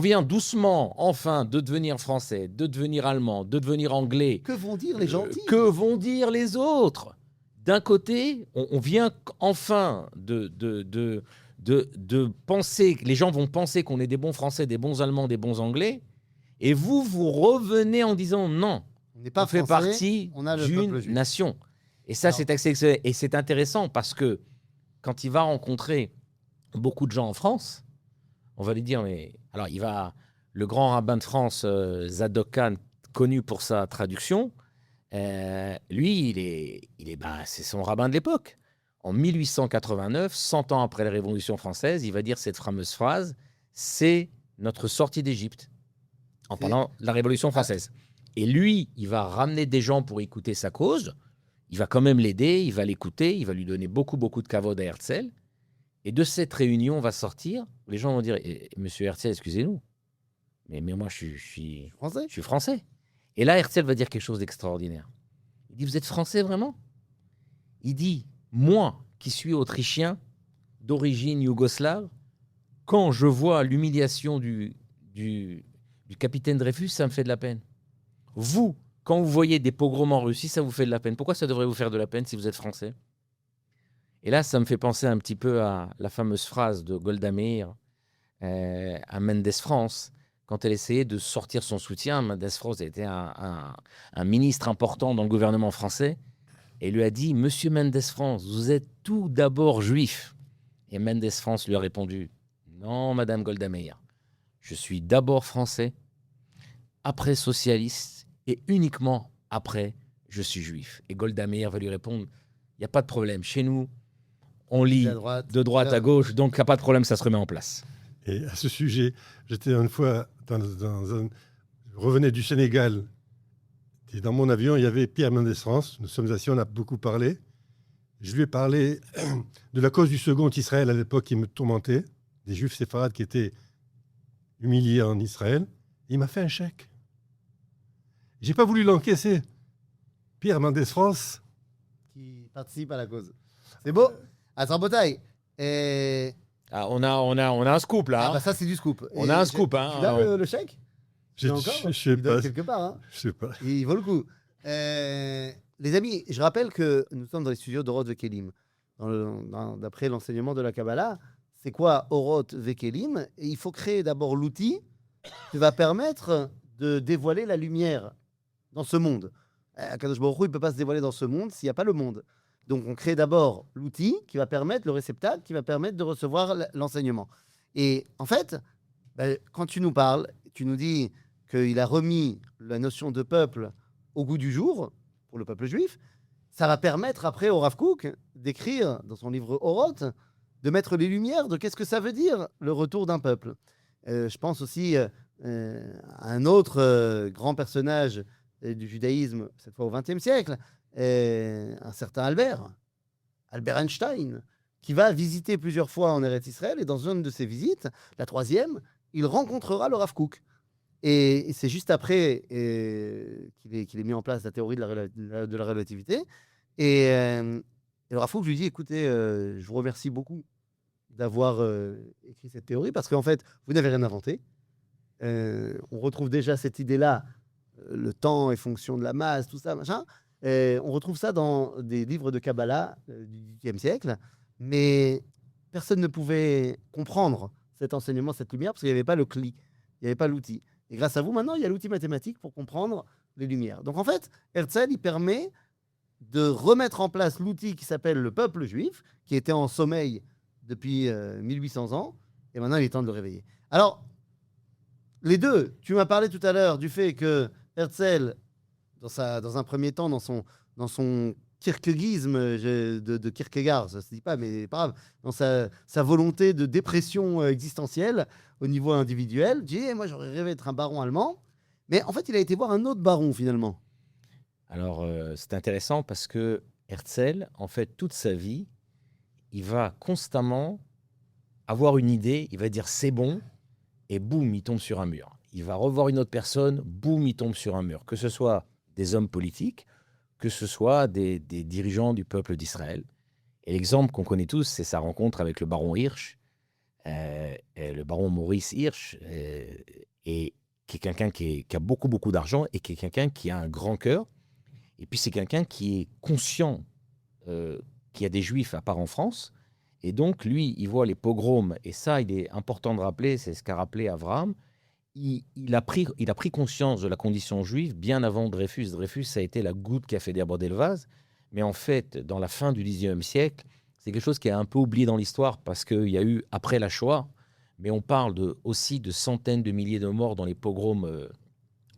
vient doucement, enfin, de devenir français, de devenir allemand, de devenir anglais. Que vont dire les gentils? Que vont dire les autres? D'un côté, on vient enfin de penser, les gens vont penser qu'on est des bons Français, des bons Allemands, des bons Anglais, et vous revenez en disant non, on fait partie d'une nation. Et ça, c'est intéressant parce que quand il va rencontrer beaucoup de gens en France, on va lui dire, mais alors le grand rabbin de France, Zadok Khan, connu pour sa traduction, lui, c'est son rabbin de l'époque. En 1889, 100 ans après la Révolution française, il va dire cette fameuse phrase, c'est notre sortie d'Égypte, en parlant de la Révolution française. Et lui, il va ramener des gens pour écouter sa cause, il va quand même l'aider, il va l'écouter, il va lui donner beaucoup de kavod à Herzl. Et de cette réunion va sortir, les gens vont dire, Monsieur Herzl, excusez-nous, mais moi je suis français. Et là, Herzl va dire quelque chose d'extraordinaire. Il dit, vous êtes français vraiment? Il dit, moi, qui suis autrichien, d'origine yougoslave, quand je vois l'humiliation du capitaine Dreyfus, ça me fait de la peine. Vous, quand vous voyez des pogroms en Russie, ça vous fait de la peine. Pourquoi ça devrait vous faire de la peine si vous êtes français? Et là, ça me fait penser un petit peu à la fameuse phrase de Golda Meir à Mendes France, quand elle essayait de sortir son soutien. Mendes France était un ministre important dans le gouvernement français. Et lui a dit, Monsieur Mendes France, vous êtes tout d'abord juif. Et Mendes France lui a répondu, non, Madame Golda Meir, je suis d'abord français, après socialiste, et uniquement après, je suis juif. Et Golda Meir va lui répondre, il n'y a pas de problème, chez nous, on lit de droite à gauche, donc il n'y a pas de problème, ça se remet en place. Et à ce sujet, j'étais une fois je revenais du Sénégal. Et dans mon avion, il y avait Pierre Mendès France. Nous sommes assis, on a beaucoup parlé. Je lui ai parlé de la cause du second Israël à l'époque qui me tourmentait, des Juifs séfarades qui étaient humiliés en Israël. Il m'a fait un chèque. J'ai pas voulu l'encaisser. Pierre Mendès France. Qui participe à la cause. C'est beau. Attends, Botaï. On a un scoop là. Ah bah ça, c'est du scoop. On a un scoop. Tu as le chèque? Je sais pas. Quelque part. Hein. Je sais pas. Il vaut le coup. Les amis, je rappelle que nous sommes dans les studios d'Oroth Vekelim. D'après l'enseignement de la Kabbalah, c'est quoi Oroth Vekelim? Et il faut créer d'abord l'outil qui va permettre de dévoiler la lumière dans ce monde. Akadosh Baruch Hu, il ne peut pas se dévoiler dans ce monde s'il n'y a pas le monde. Donc on crée d'abord l'outil qui va permettre, le réceptacle qui va permettre de recevoir l'enseignement. Et en fait, quand tu nous parles, tu nous dis qu'il a remis la notion de peuple au goût du jour pour le peuple juif, ça va permettre après au Rav Kook d'écrire dans son livre Oroth, de mettre les lumières de qu'est-ce que ça veut dire le retour d'un peuple. Je pense aussi à un autre grand personnage du judaïsme, cette fois au XXe siècle, un certain Albert Einstein, qui va visiter plusieurs fois en Eretz Israël, et dans une de ses visites, la troisième, il rencontrera le Rav Kook. Et c'est juste après qu'il ait mis en place la théorie de la relativité. Et le Rav Kook lui dit, écoutez, je vous remercie beaucoup d'avoir écrit cette théorie, parce qu'en fait, vous n'avez rien inventé. On retrouve déjà cette idée-là, le temps est fonction de la masse, tout ça, machin. On retrouve ça dans des livres de Kabbalah du XVIIIe siècle, mais personne ne pouvait comprendre cet enseignement, cette lumière, parce qu'il n'y avait pas le cli, il n'y avait pas l'outil. Et grâce à vous, maintenant, il y a l'outil mathématique pour comprendre les lumières. Donc en fait, Herzl, il permet de remettre en place l'outil qui s'appelle le peuple juif, qui était en sommeil depuis 1800 ans, et maintenant il est temps de le réveiller. Alors, les deux, tu m'as parlé tout à l'heure du fait que Herzl, dans un premier temps, dans son kierkegaardisme de Kierkegaard, ça ne se dit pas, mais pas grave, dans sa volonté de dépression existentielle au niveau individuel, dit moi j'aurais rêvé d'être un baron allemand, mais en fait il a été voir un autre baron finalement. Alors c'est intéressant parce que Herzl, en fait, toute sa vie, il va constamment avoir une idée, il va dire c'est bon, et boum, il tombe sur un mur. Il va revoir une autre personne, boum, il tombe sur un mur. Que ce soit des hommes politiques, que ce soit des dirigeants du peuple d'Israël. Et l'exemple qu'on connaît tous, c'est sa rencontre avec le baron Hirsch, le baron Maurice Hirsch, et qui est quelqu'un qui a beaucoup, beaucoup d'argent et qui est quelqu'un qui a un grand cœur. Et puis c'est quelqu'un qui est conscient qu'il y a des juifs à part en France. Et donc, lui, il voit les pogroms, et ça, il est important de rappeler, c'est ce qu'a rappelé Avraham. Il a pris conscience de la condition juive bien avant Dreyfus. Dreyfus, ça a été la goutte qui a fait déborder le vase. Mais en fait, dans la fin du XIXe siècle, c'est quelque chose qui est un peu oublié dans l'histoire parce qu'il y a eu, après la Shoah, mais on parle aussi de centaines de milliers de morts dans les pogroms,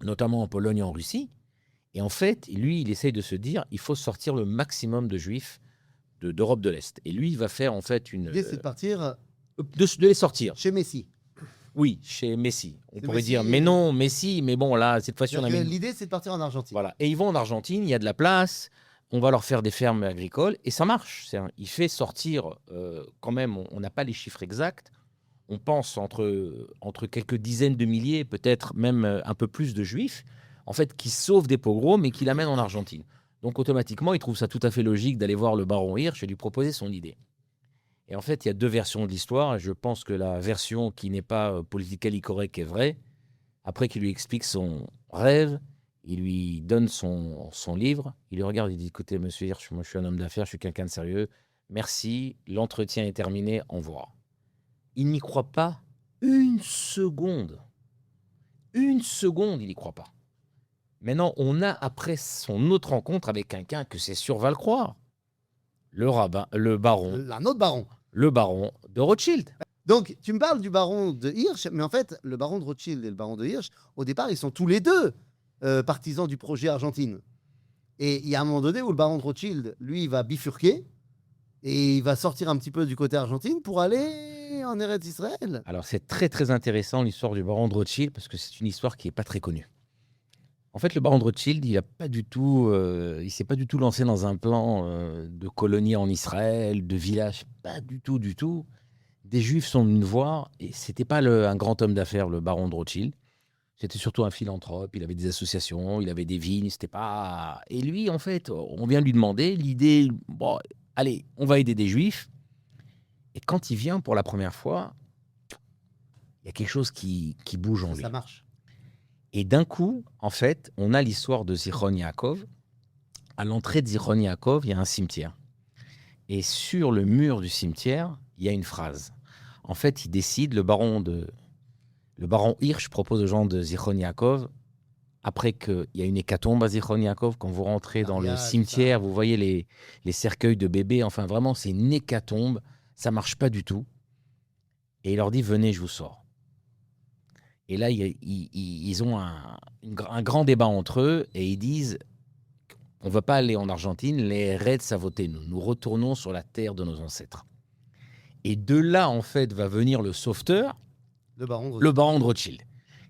notamment en Pologne et en Russie. Et en fait, lui, il essaye de se dire, il faut sortir le maximum de juifs d'Europe de l'Est. Et lui, il va faire en fait une... L'idée, c'est de partir... De les sortir. Chez Messi. Oui, chez Messi. On pourrait Messi, dire, mais non, Messi, mais bon, là, cette fois-ci, on a mis... L'idée, c'est de partir en Argentine. Voilà. Et ils vont en Argentine, il y a de la place, on va leur faire des fermes agricoles, et ça marche. Il fait sortir, quand même, on n'a pas les chiffres exacts, on pense entre quelques dizaines de milliers, peut-être même un peu plus de juifs, en fait, qui sauvent des pogroms et qui l'amènent en Argentine. Donc, automatiquement, il trouve ça tout à fait logique d'aller voir le baron Hirsch et lui proposer son idée. Et en fait, il y a deux versions de l'histoire. Je pense que la version qui n'est pas politically correct est vraie. Après qu'il lui explique son rêve, il lui donne son livre. Il le regarde, il dit, écoutez, monsieur Hirsch, moi je suis un homme d'affaires, je suis quelqu'un de sérieux. Merci, l'entretien est terminé, au revoir. Il n'y croit pas une seconde. Une seconde, il n'y croit pas. Maintenant, on a, après son autre rencontre avec quelqu'un que c'est sûr va le croire. Le baron. Un autre baron. Le baron de Rothschild. Donc, tu me parles du baron de Hirsch, mais en fait, le baron de Rothschild et le baron de Hirsch, au départ, ils sont tous les deux partisans du projet Argentine. Et il y a un moment donné où le baron de Rothschild, lui, il va bifurquer et il va sortir un petit peu du côté Argentine pour aller en Eretz Israël. Alors, c'est très, très intéressant l'histoire du baron de Rothschild parce que c'est une histoire qui n'est pas très connue. En fait, le baron de Rothschild, il s'est pas du tout lancé dans un plan de colonie en Israël, de village, pas du tout, du tout. Des Juifs sont venus le voir, et c'était pas un grand homme d'affaires, le baron de Rothschild. C'était surtout un philanthrope, il avait des associations, il avait des vignes, c'était pas... Et lui, en fait, on vient lui demander l'idée, bon, allez, on va aider des Juifs. Et quand il vient pour la première fois, il y a quelque chose qui bouge en lui. Ça marche. Et d'un coup, en fait, on a l'histoire de Zichron Yaakov. À l'entrée de Zichron Yaakov, il y a un cimetière. Et sur le mur du cimetière, il y a une phrase. En fait, il décide, le baron Hirsch propose aux gens de Zichron Yaakov, après qu'il y a une hécatombe à Zichron Yaakov, quand vous rentrez dans le Mariage, cimetière, vous voyez les cercueils de bébés, enfin vraiment, c'est une hécatombe, ça marche pas du tout. Et il leur dit, venez, je vous sors. Et là, ils ont un grand débat entre eux, et ils disent, on ne va pas aller en Argentine, les Reds a voté nous retournons sur la terre de nos ancêtres. Et de là, en fait, va venir le sauveteur, Le baron le baron de Rothschild,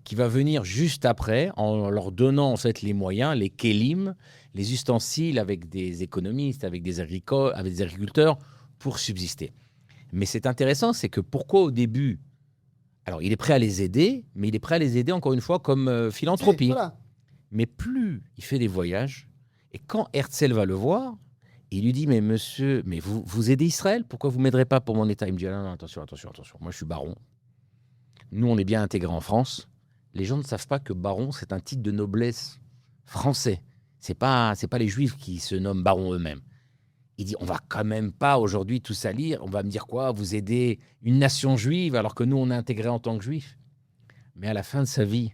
qui va venir juste après en leur donnant en fait les moyens, les kélim, les ustensiles avec des économistes, avec des agriculteurs pour subsister. Mais c'est intéressant, c'est que pourquoi au début, alors il est prêt à les aider, mais il est prêt à les aider encore une fois comme philanthropie. Voilà. Mais plus il fait des voyages, et quand Herzl va le voir, il lui dit, mais monsieur, mais vous aidez Israël, pourquoi vous ne m'aiderez pas pour mon État? Il me dit, ah non, attention, moi je suis baron. Nous, on est bien intégrés en France. Les gens ne savent pas que baron, c'est un titre de noblesse français. C'est pas les Juifs qui se nomment baron eux-mêmes. Il dit, on va quand même pas aujourd'hui tout salir. On va me dire quoi? Vous aidez une nation juive alors que nous, on est intégrés en tant que juifs. Mais à la fin de sa vie,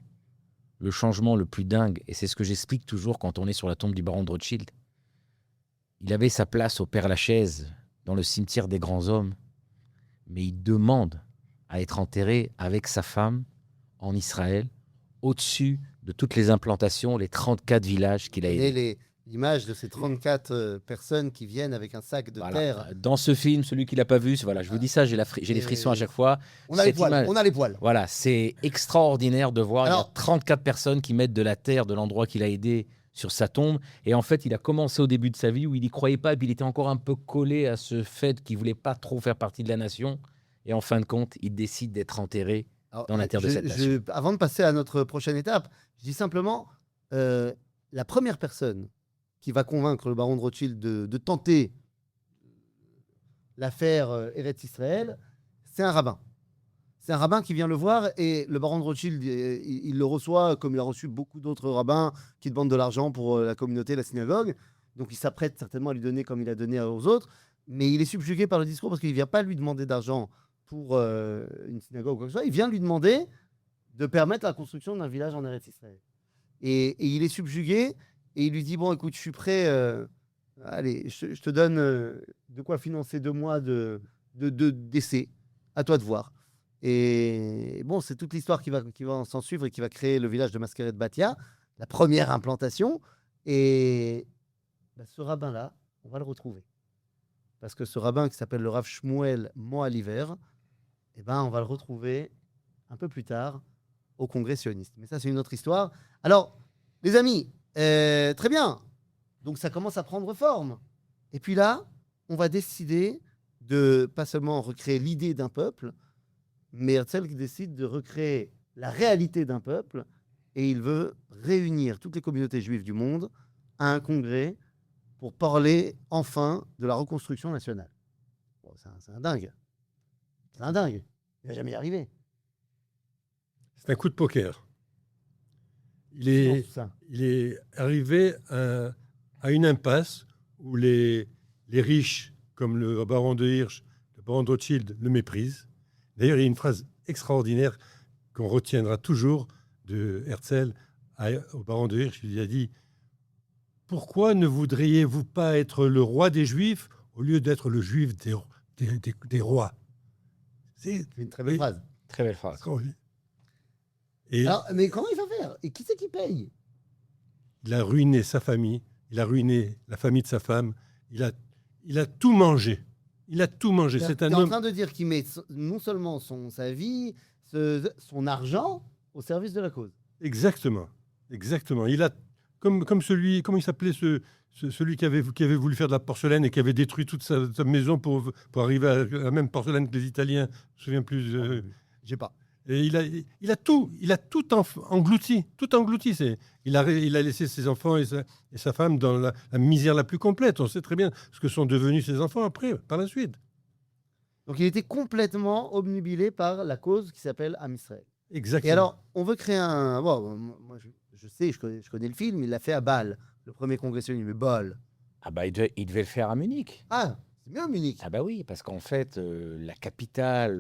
le changement le plus dingue, et c'est ce que j'explique toujours quand on est sur la tombe du baron de Rothschild, il avait sa place au Père-Lachaise, dans le cimetière des grands hommes, mais il demande à être enterré avec sa femme en Israël, au-dessus de toutes les implantations, les 34 villages qu'il a aidés. L'image de ces 34 personnes qui viennent avec un sac de Voilà. terre. Dans ce film, celui qui l'a pas vu, voilà, je vous dis ça, j'ai les frissons à chaque fois. On a les Cette poils. image- On a les poils. Voilà, c'est extraordinaire de voir. Il y Alors- a 34 personnes qui mettent de la terre de l'endroit qu'il a aidé sur sa tombe. Et en fait, il a commencé au début de sa vie où il n'y croyait pas, et puis il était encore un peu collé à ce fait qu'il voulait pas trop faire partie de la nation. Et en fin de compte, il décide d'être enterré Alors, dans la terre de cette nation. avant de passer à notre prochaine étape, je dis simplement, la première personne qui va convaincre le baron de Rothschild de tenter l'affaire Eretz Israël, c'est un rabbin. C'est un rabbin qui vient le voir et le baron de Rothschild, il le reçoit comme il a reçu beaucoup d'autres rabbins qui demandent de l'argent pour la communauté, la synagogue. Donc il s'apprête certainement à lui donner comme il a donné aux autres. Mais il est subjugué par le discours parce qu'il ne vient pas lui demander d'argent pour une synagogue ou quoi que ce soit. Il vient lui demander de permettre la construction d'un village en Eretz Israël. Et il est subjugué et il lui dit, bon, écoute, je suis prêt, allez, je te donne de quoi financer 2 mois d'essai. À toi de voir. Et bon, c'est toute l'histoire qui va s'en suivre et qui va créer le village de Maskeret Batia, la première implantation. Et ce rabbin-là, on va le retrouver. Parce que ce rabbin qui s'appelle le Rav Shmuel Moaliver, on va le retrouver un peu plus tard au Congrès sioniste. Mais ça, c'est une autre histoire. Alors, les amis, très bien. Donc, ça commence à prendre forme. Et puis là, on va décider de pas seulement recréer l'idée d'un peuple, mais Herzl qui décide de recréer la réalité d'un peuple. Et il veut réunir toutes les communautés juives du monde à un congrès pour parler enfin de la reconstruction nationale. Bon, c'est un dingue. C'est un dingue. Il va jamais y arriver. C'est un coup de poker. Il est arrivé à une impasse où les riches, comme le baron de Hirsch, le baron de Rothschild, le méprisent. D'ailleurs, il y a une phrase extraordinaire qu'on retiendra toujours de Herzl au baron de Hirsch. Il a dit « Pourquoi ne voudriez-vous pas être le roi des Juifs au lieu d'être le Juif des rois ?» C'est une très belle phrase. Très belle phrase. Et alors, mais comment il va faire? Et qui c'est qui paye? il a ruiné sa famille, il a ruiné la famille de sa femme, il a tout mangé. Il a tout mangé. C'est en train de dire qu'il met non seulement sa vie, son argent au service de la cause. Exactement. Exactement. Il a, comme celui, comment il s'appelait celui qui avait voulu faire de la porcelaine et qui avait détruit toute sa maison pour arriver à la même porcelaine que les Italiens. Je me souviens plus. J'ai pas. Et il a tout englouti. Tout englouti. Il a laissé ses enfants et sa femme dans la misère la plus complète. On sait très bien ce que sont devenus ses enfants après, par la suite. Donc il était complètement obnubilé par la cause qui s'appelle Am Israël. Exactement. Et alors, on veut créer un... Bon, moi, je sais, je connais le film, il l'a fait à Bâle, le premier congrès sioniste, mais Bâle. Ah bah, il devait le faire à Munich. Ah, c'est bien Munich. Ah bah oui, parce qu'en fait, la capitale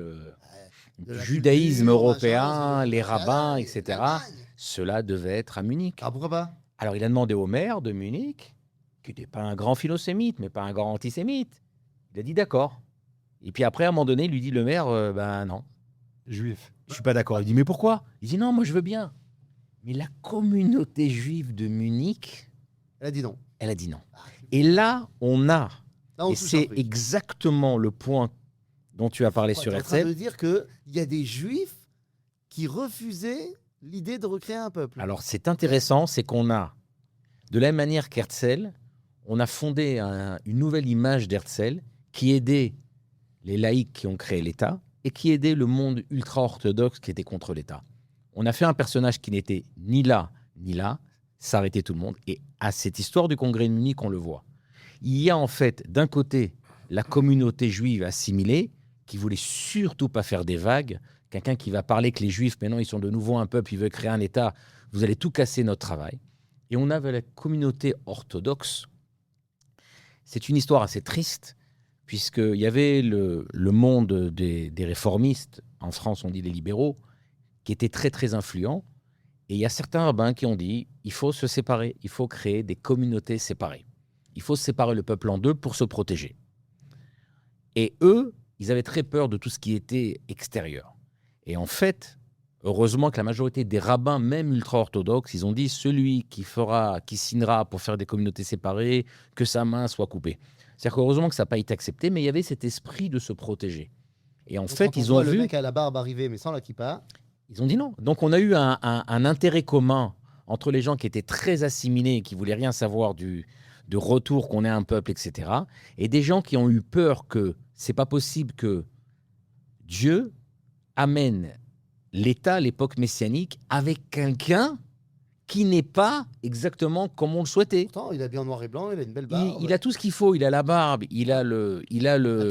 De du la judaïsme culture, européen, machin, les c'est- rabbins, Ah, etc., l'Allemagne. cela devait être à Munich. Ah, pourquoi pas? Alors il a demandé au maire de Munich, qui n'était pas un grand philosémite, mais pas un grand antisémite. Il a dit d'accord. Et puis après, à un moment donné, il lui dit le maire, ben non, Juif. je suis pas d'accord. Il dit mais pourquoi? Il dit non, moi je veux bien. Mais la communauté juive de Munich, Elle a dit non. elle a dit non. Et là, on a, Là, on et touche un c'est truc. exactement le point dont tu as parlé Ouais, sur t'es en train de Herzl. dire qu'il y a des juifs qui refusaient l'idée de recréer un peuple. Alors c'est intéressant, c'est qu'on a, de la même manière qu'Herzl, on a fondé une nouvelle image d'Herzl qui aidait les laïcs qui ont créé l'État et qui aidait le monde ultra-orthodoxe qui était contre l'État. On a fait un personnage qui n'était ni là, ni là, ça arrêtait tout le monde. Et à cette histoire du congrès de Munich, on le voit. Il y a en fait, d'un côté, la communauté juive assimilée qui voulait surtout pas faire des vagues. Quelqu'un qui va parler que les juifs, maintenant, ils sont de nouveau un peuple, ils veulent créer un État, vous allez tout casser notre travail. Et on avait la communauté orthodoxe. C'est une histoire assez triste, puisqu'il y avait le monde des réformistes, en France on dit des libéraux, qui était très très influent. Et il y a certains rabbins qui ont dit, il faut se séparer, il faut créer des communautés séparées. Il faut séparer le peuple en deux pour se protéger. Et eux, ils avaient très peur de tout ce qui était extérieur. Et en fait, heureusement que la majorité des rabbins, même ultra-orthodoxes, ils ont dit celui qui signera pour faire des communautés séparées, que sa main soit coupée. C'est-à-dire qu'heureusement que ça n'a pas été accepté, mais il y avait cet esprit de se protéger. Et en Donc, fait, quand on ils ont voit vu... le mec à la barbe arriver, mais sans la kippa. Ils ont dit non. Donc on a eu un intérêt commun entre les gens qui étaient très assimilés et qui voulaient rien savoir de retour qu'on ait un peuple, etc. Et des gens qui ont eu peur que c'est pas possible que Dieu amène l'État à l'époque messianique avec quelqu'un qui n'est pas exactement comme on le souhaitait. Pourtant, il a bien noir et blanc, il a une belle barbe. Il a tout ce qu'il faut. Il a la barbe, il a le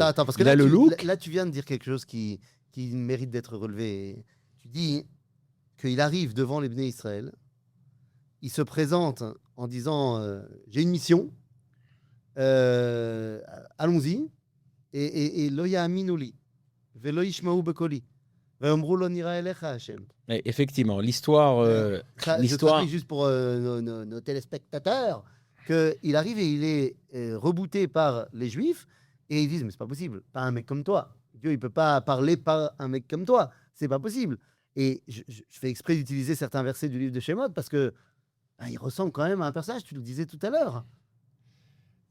Attends, parce que il là, a le look. là, tu viens de dire quelque chose qui mérite d'être relevé. Tu dis qu'il arrive devant les Bnei Israël, il se présente en disant j'ai une mission, allons-y, et lo ya'aminu li, velo yishma'u bekoli, ve'omru lo nira elecha Hashem. Mais effectivement, l'histoire. Je traduis juste pour nos téléspectateurs qu'il arrive et il est rebooté par les Juifs et ils disent mais c'est pas possible, pas un mec comme toi. Dieu il peut pas parler par un mec comme toi, c'est pas possible. Et je fais exprès d'utiliser certains versets du livre de Shemot parce que il ressemble quand même à un personnage. Tu le disais tout à l'heure.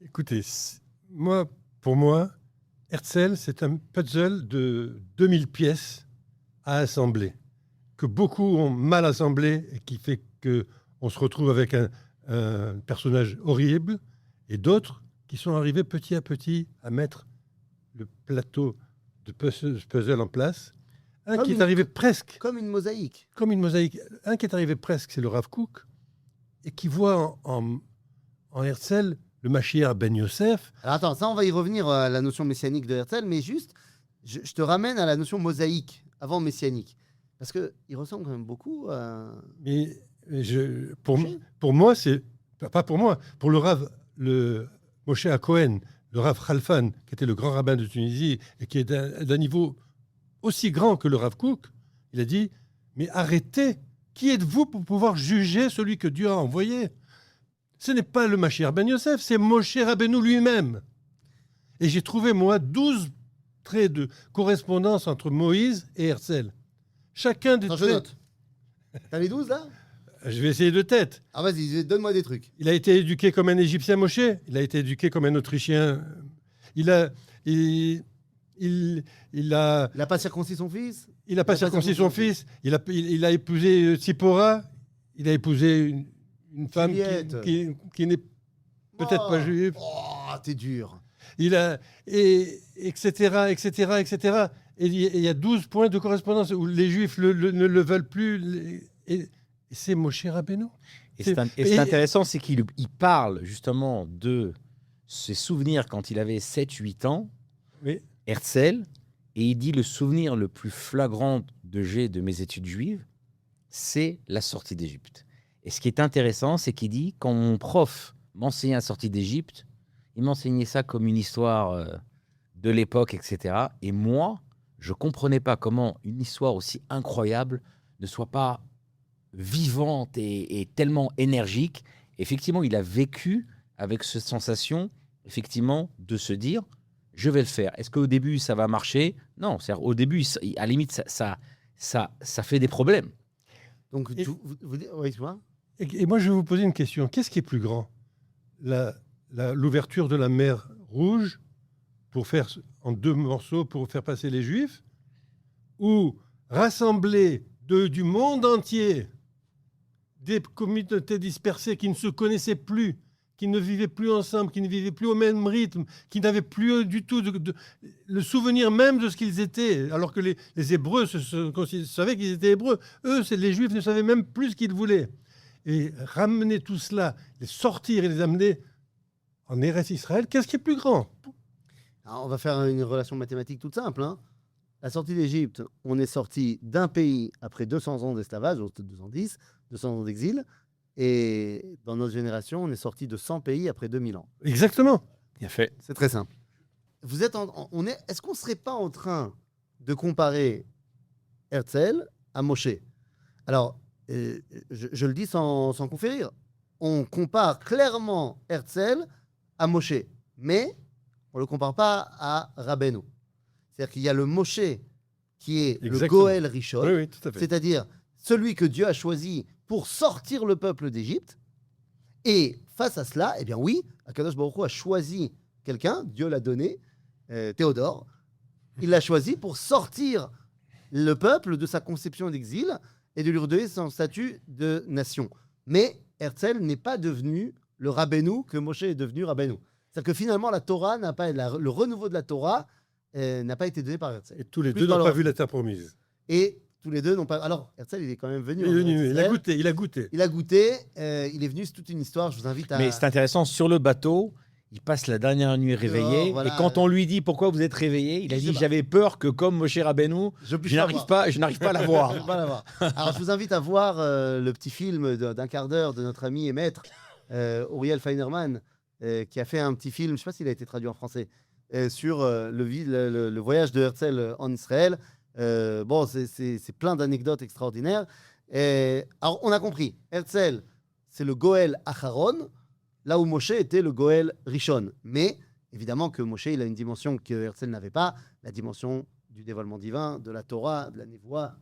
Écoutez, pour moi, Herzl, c'est un puzzle de 2000 pièces à assembler, que beaucoup ont mal assemblé et qui fait qu'on se retrouve avec un personnage horrible, et d'autres qui sont arrivés petit à petit à mettre le plateau de puzzle en place. Un Comme qui est une- arrivé presque Comme une mosaïque. comme une mosaïque. Un qui est arrivé presque, c'est le Rav Kook, et qui voit en Herzl le Mashiach Ben Yosef. Alors attends, ça on va y revenir à la notion messianique de Herzl, mais juste, je te ramène à la notion mosaïque avant messianique. Parce qu'il ressemble quand même beaucoup à... Mais pour moi, c'est pas pour moi, pour le Moshe Cohen, le Rav Khalfan, qui était le grand rabbin de Tunisie et qui est d'un niveau aussi grand que le Rav Kook, il a dit mais arrêtez, qui êtes-vous pour pouvoir juger celui que Dieu a envoyé? Ce n'est pas le Mashiach Ben Yosef, c'est Moshe Rabbeinu lui-même. Et j'ai trouvé, moi, 12 traits de correspondance entre Moïse et Herzl. Chacun des Attends, je traits... note. T'as les 12 là? Je vais essayer de tête. Ah vas-y, donne-moi des trucs. Il a été éduqué comme un Égyptien Moshe. Il a été éduqué comme un Autrichien. Il a pas circoncis son fils? Il n'a pas circoncis son fils. Il a épousé Tzipora. Il a épousé une femme Juliette. qui n'est peut-être pas juive. Oh, t'es dur. Etc., etc., etc. Et il y a 12 points de correspondance où les Juifs ne le veulent plus. Et c'est Moshe Rabbeinu. Et c'est intéressant, c'est qu'il parle justement de ses souvenirs quand il avait 7-8 ans, Oui. Herzl, et il dit le souvenir le plus flagrant que j'ai de mes études juives, c'est la sortie d'Égypte. Et ce qui est intéressant, c'est qu'il dit, quand mon prof m'enseignait la sortie d'Égypte, il m'enseignait ça comme une histoire de l'époque, etc. Et moi, je ne comprenais pas comment une histoire aussi incroyable ne soit pas vivante et tellement énergique. Effectivement, il a vécu avec cette sensation, effectivement, de se dire, je vais le faire. Est-ce qu'au début, ça va marcher? Non, c'est-à-dire, au début, à la limite, ça fait des problèmes. Donc, Et- oui, tu vois. Et moi, je vais vous poser une question. Qu'est-ce qui est plus grand? L'ouverture de la mer Rouge pour faire en 2 morceaux pour faire passer les Juifs, ou rassembler du monde entier des communautés dispersées qui ne se connaissaient plus, qui ne vivaient plus ensemble, qui ne vivaient plus au même rythme, qui n'avaient plus du tout le souvenir même de ce qu'ils étaient, alors que les Hébreux savaient qu'ils étaient Hébreux. Eux, les Juifs ne savaient même plus ce qu'ils voulaient. Et ramener tout cela, les sortir et les amener en Eretz Israël, qu'est-ce qui est plus grand? Alors, on va faire une relation mathématique toute simple. Hein. La sortie d'Égypte, on est sorti d'un pays après 200 ans d'esclavage, 210, 200 ans d'exil. Et dans notre génération, on est sorti de 100 pays après 2000 ans. Exactement. Bien fait. C'est très simple. Est-ce qu'on ne serait pas en train de comparer Herzl à Moshe? Alors, je le dis sans conférir. On compare clairement Herzl à Moshe, mais on ne le compare pas à Rabbeinu. C'est-à-dire qu'il y a le Moshe qui est Exactement. le Goël Rishon, Oui, tout à fait. c'est-à-dire celui que Dieu a choisi pour sortir le peuple d'Égypte. Et face à cela, eh bien oui, Akadosh Baruch Hu a choisi quelqu'un, Dieu l'a donné, Théodore. Il l'a choisi pour sortir le peuple de sa conception d'exil et de lui redonner son statut de nation. Mais Herzl n'est pas devenu le Rabbeinu que Moshe est devenu Rabbeinu. C'est-à-dire que finalement, la Torah n'a pas, le renouveau de la Torah n'a pas été donné par Herzl. Et tous les Plus deux dans n'ont pas leur- vu la terre promise. Et tous les deux n'ont pas. Alors, Herzl, il est quand même venu. Il est en venu, Eretz il a Israël. goûté, il a goûté. Il a goûté, il est venu, c'est toute une histoire. Je vous invite à. Mais c'est intéressant, sur le bateau, il passe la dernière nuit réveillé. voilà. Et quand on lui dit pourquoi vous êtes réveillé, il a Je dit sais pas. j'avais peur que comme Moshe Rabbeinu, je puisse je n'arrive pas à la voir. Je peux pas la voir. Alors, je vous invite à voir le petit film d'un quart d'heure de notre ami et maître Uriel Feinerman, qui a fait un petit film, je ne sais pas s'il a été traduit en français, sur le voyage de Herzl en Israël. Bon, c'est plein d'anecdotes extraordinaires. Alors, on a compris, Herzl, c'est le Goël Acharon, là où Moshe était le Goël Rishon. Mais évidemment que Moshe, il a une dimension que Herzl n'avait pas, la dimension du dévoilement divin, de la Torah, de la névoie.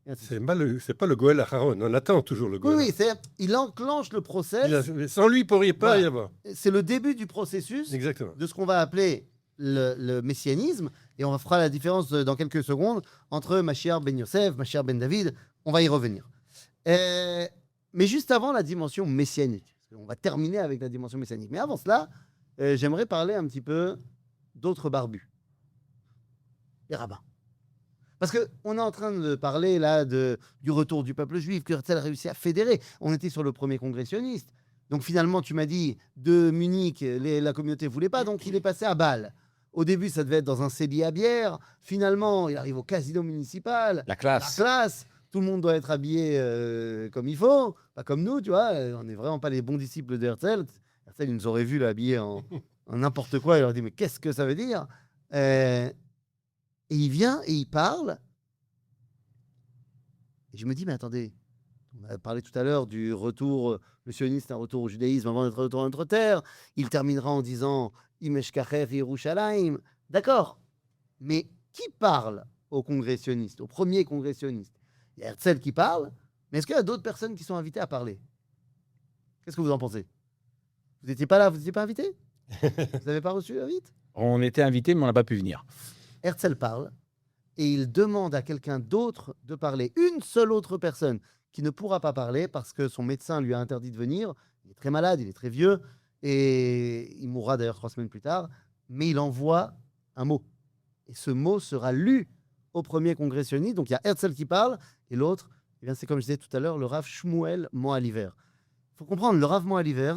et ainsi de suite. C'est pas le Goël Aharon, on attend toujours le Oui, Goël. oui, il enclenche le process. Sans lui, il ne pourrait pas Voilà. y avoir. C'est le début du processus Exactement. de ce qu'on va appeler le messianisme. Et on fera la différence dans quelques secondes entre Mashiach ben Yosef, Mashiach ben David. On va y revenir. Mais juste avant la dimension messianique, on va terminer avec la dimension messianique. Mais avant cela, j'aimerais parler un petit peu d'autres barbus, les rabbins. Parce qu'on est en train de parler là du retour du peuple juif, que Herzl a réussi à fédérer. On était sur le premier congressionniste. Donc finalement, tu m'as dit, de Munich, la communauté ne voulait pas, donc il est passé à Bâle. Au début, ça devait être dans un cellier à bière. Finalement, il arrive au casino municipal. La La classe. classe. Tout le monde doit être habillé comme il faut, pas comme nous, tu vois. On n'est vraiment pas les bons disciples de Herzl. Herzl, il nous aurait vu là, habillés en n'importe quoi. Il aurait dit, mais qu'est-ce que ça veut dire Et il vient et il parle. Et je me dis, mais attendez, on a parlé tout à l'heure du retour, le sionisme, un retour au judaïsme avant d'être retour à notre terre. Il terminera en disant, Imeshkacher Yerushalayim. D'accord. Mais qui parle au congressionniste, au premier congressionniste? Il y a Herzl qui parle, mais est-ce qu'il y a d'autres personnes qui sont invitées à parler? Qu'est-ce que vous en pensez? Vous n'étiez pas là, vous n'étiez pas invité? Vous n'avez pas reçu l'invite? On était invités, mais on n'a pas pu venir. Herzl parle et il demande à quelqu'un d'autre de parler. Une seule autre personne qui ne pourra pas parler parce que son médecin lui a interdit de venir. Il est très malade, il est très vieux et il mourra d'ailleurs 3 semaines plus tard. Mais il envoie un mot. Et ce mot sera lu au premier congressionniste. Donc il y a Herzl qui parle et l'autre, eh bien, c'est comme je disais tout à l'heure, le Rav Shmuel Moaliver. Il faut comprendre, le Rav Moaliver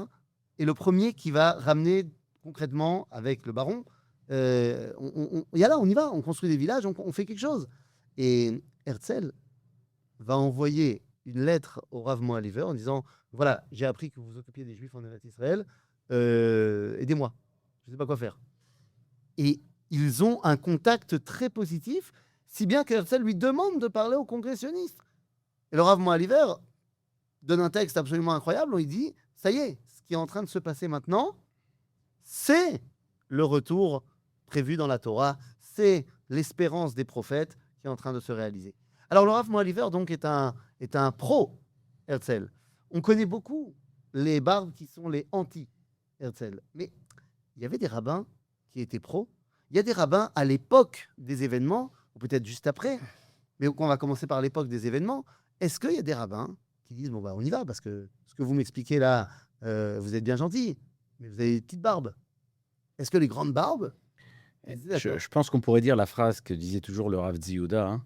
est le premier qui va ramener concrètement avec le baron. On y va, on construit des villages, on fait quelque chose. Et Herzl va envoyer une lettre au Rav Moaliver en disant, voilà, j'ai appris que vous vous occupiez des Juifs en Eretz Israël, aidez-moi, je ne sais pas quoi faire. Et ils ont un contact très positif, si bien que Herzl lui demande de parler au congressionniste. Et le Rav Moaliver, donne un texte absolument incroyable où il dit, ça y est, ce qui est en train de se passer maintenant, c'est le retour prévu dans la Torah, c'est l'espérance des prophètes qui est en train de se réaliser. Alors le Rav Moaliver donc est un pro Herzl. On connaît beaucoup les barbes qui sont les anti-Herzl, mais il y avait des rabbins qui étaient pros. Il y a des rabbins à l'époque des événements, ou peut-être juste après, mais on va commencer par l'époque des événements. Est-ce qu'il y a des rabbins qui disent bon bah on y va parce que ce que vous m'expliquez là, vous êtes bien gentil, mais vous avez des petites barbes. Est-ce que les grandes barbes Je pense qu'on pourrait dire la phrase que disait toujours le Rav Tziyuda, hein,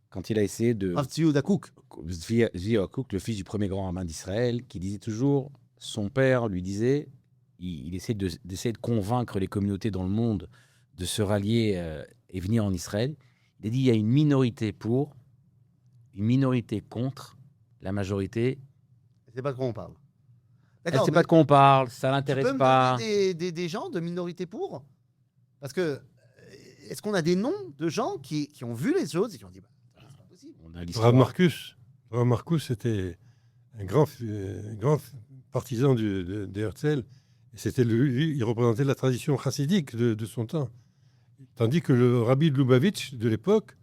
quand il a essayé de... Rav Tziyuda Kook. Tziyuda Kook, le fils du premier grand rabbin d'Israël, qui disait toujours, son père lui disait, il essayait d'essayer de convaincre les communautés dans le monde de se rallier et venir en Israël. Il a dit, il y a une minorité pour, une minorité contre, la majorité... C'est pas de quoi on parle. Elle ne sait pas de quoi on parle, ça ne l'intéresse pas. Tu peux me donner des gens de minorité pour? Parce que, est-ce qu'on a des noms de gens qui ont vu les choses et qui ont dit bah, c'est pas possible. On a l'histoire. Rav Marcus était un grand partisan de Herzl. Et c'était lui, il représentait la tradition chassidique de son temps. Tandis que le rabbi de Lubavitch de l'époque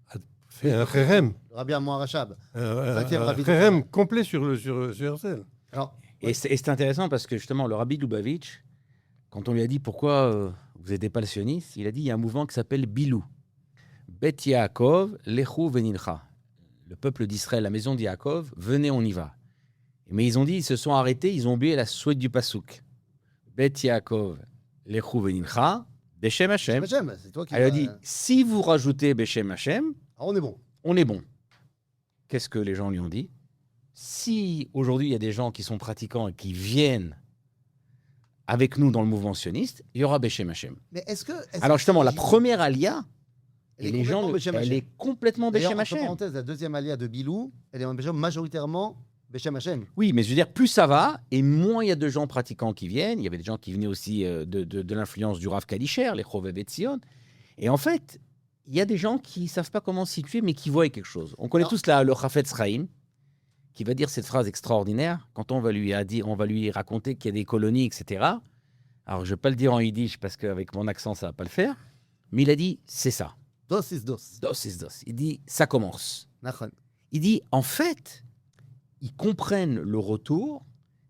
a fait un kherem. Le Rabbi Amor Rachab. Un kherem complet sur Herzl. Alors, Et c'est intéressant parce que justement, le rabbi de Lubavitch, quand on lui a dit pourquoi vous n'êtes pas le sioniste, il a dit il y a un mouvement qui s'appelle Bilou. Bet Yaakov, Lechu Venincha. Le peuple d'Israël, la maison d'Yaakov, venez, on y va. Mais ils ont dit, ils se sont arrêtés, ils ont oublié la suite du pasouk. Bet Yaakov, Lechu Venincha, Beshem Hashem. c'est toi qui Elle a dit si vous rajoutez Beshem Hashem, on est bon. on est bon. Qu'est-ce que les gens lui ont dit? Si aujourd'hui il y a des gens qui sont pratiquants et qui viennent avec nous dans le mouvement sioniste, il y aura Beshem Hashem. Mais Alors justement, la première alia, elle les gens, elle est complètement Beshem Entre Hashem. parenthèses, la deuxième alia de Bilou, elle est majoritairement Beshem Hashem. Oui, mais je veux dire, plus ça va, et moins il y a de gens pratiquants qui viennent. Il y avait des gens qui venaient aussi de l'influence du Rav Kalischer, les Chovev et Tzion. Et en fait, il y a des gens qui ne savent pas comment se situer, mais qui voient quelque chose. On connaît tous le Chafetz Chaim, qui va dire cette phrase extraordinaire quand on va lui raconter qu'il y a des colonies, etc. Alors, je ne vais pas le dire en yiddish parce qu'avec mon accent, ça ne va pas le faire. Mais il a dit, c'est ça. Dos is dos. Dos is dos. Il dit, ça commence. Nachon. Il dit, en fait, ils comprennent le retour,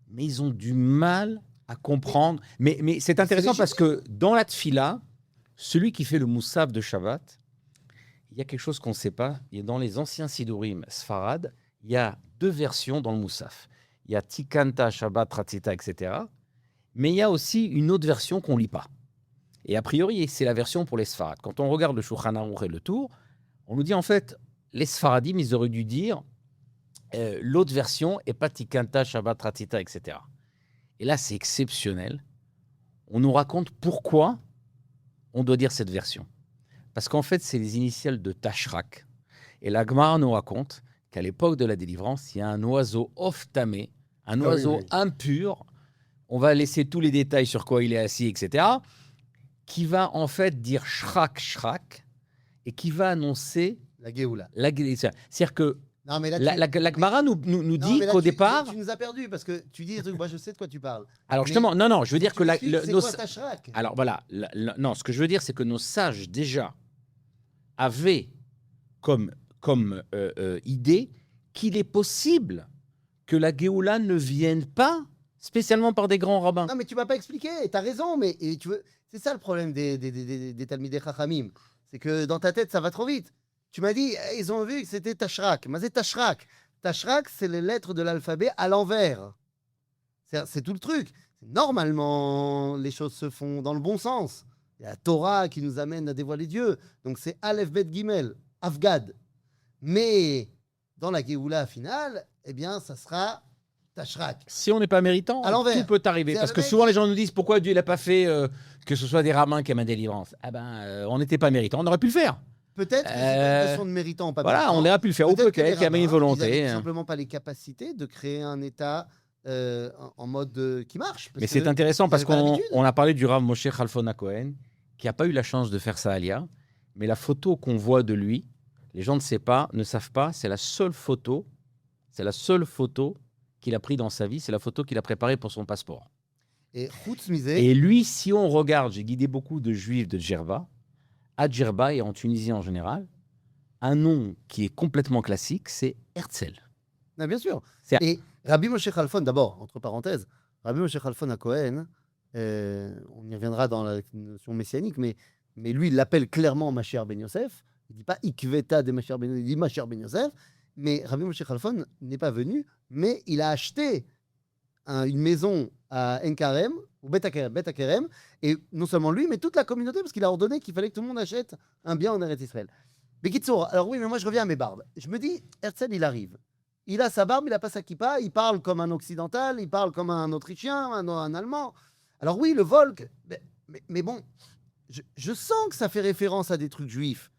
mais ils ont du mal à comprendre. Mais c'est intéressant parce que dans la tfila, celui qui fait le moussaf de Shabbat, il y a quelque chose qu'on ne sait pas. Il y a dans les anciens Sidurim Sfarad, il y a 2 versions dans le moussaf. Il y a Tikanta, Shabbat, Ratzita, etc. Mais il y a aussi une autre version qu'on ne lit pas. Et a priori, c'est la version pour les Sfarad. Quand on regarde le Shulchan Aruch et le Tour, on nous dit en fait, les Sfaradim, ils auraient dû dire l'autre version est pas Tikanta, Shabbat, Ratzita, etc. Et là, c'est exceptionnel. On nous raconte pourquoi on doit dire cette version. Parce qu'en fait, c'est les initiales de Tashrak. Et la Gemara nous raconte qu'à l'époque de la délivrance, il y a un oiseau oftamé, un oiseau impur. On va laisser tous les détails sur quoi il est assis, etc. Qui va en fait dire Shrak, Shrak, et qui va annoncer la Géoula. C'est-à-dire que non, mais là, la Gemara nous dit qu'au départ... Tu nous as perdus parce que tu dis des trucs, moi je sais de quoi tu parles. Alors justement, non, je veux dire que... C'est quoi ta Shrak? Alors voilà, non, ce que je veux dire, c'est que nos sages déjà avaient comme idée qu'il est possible que la Géoula ne vienne pas spécialement par des grands rabbins. Non, mais tu m'as pas expliqué, tu as raison, mais c'est ça le problème des Talmidei Chachamim. C'est que dans ta tête, ça va trop vite. Tu m'as dit, ils ont vu que c'était Tashrak. Mais c'est Tashrak. Tashrak, c'est les lettres de l'alphabet à l'envers. C'est tout le truc. Normalement, les choses se font dans le bon sens. Il y a la Torah qui nous amène à dévoiler Dieu. Donc c'est Aleph, Bet, Gimel, Avgad. Mais dans la Géoula finale, eh bien, ça sera Tashrak. Si on n'est pas méritant, tout peut arriver. Parce que souvent, les gens nous disent pourquoi Dieu n'a pas fait que ce soit des rabbins qui amènent des délivrances. On n'était pas méritant, on aurait pu le faire. Peut-être que c'est une question de méritant, pas voilà, on aurait pu le faire. Ou peut-être qu'il y avait une volonté. Ils n'avaient tout simplement pas les capacités de créer un État en mode qui marche. Mais c'est intéressant parce qu'on a parlé du Rav Moshe Chalfon HaKohen, qui n'a pas eu la chance de faire sa alia. Mais la photo qu'on voit de lui, les gens ne savent pas, c'est la seule photo C'est la seule photo qu'il a prise dans sa vie. C'est la photo qu'il a préparée pour son passeport. Et Chutz Mizeh, Et lui, si on regarde, j'ai guidé beaucoup de juifs de Djerba, à Djerba et en Tunisie en général, un nom qui est complètement classique, c'est Herzl. ah, bien sûr. C'est- Et Rabbi Moshe Khalfon, d'abord, entre parenthèses, Rabbi Moshe Khalfon à Cohen, on y reviendra dans la notion messianique, mais lui, il l'appelle clairement Mashiach ben Yosef. Il ne dit pas Ikveta de Mashiach ben Yosef, il dit Mashiach ben Yosef. Mais Rabbi Moshe Khalfon n'est pas venu, mais il a acheté une maison à Enkarem, ou Bet Hakerem, et non seulement lui, mais toute la communauté, parce qu'il a ordonné qu'il fallait que tout le monde achète un bien en Eretz Israël. Bekitsour, alors oui, mais moi je reviens à mes barbes. Je me dis, Herzl, il arrive. Il a sa barbe, il n'a pas sa kippa, il parle comme un occidental, il parle comme un autrichien, un allemand. Alors oui, le Volk, mais bon, je sens que ça fait référence à des trucs juifs.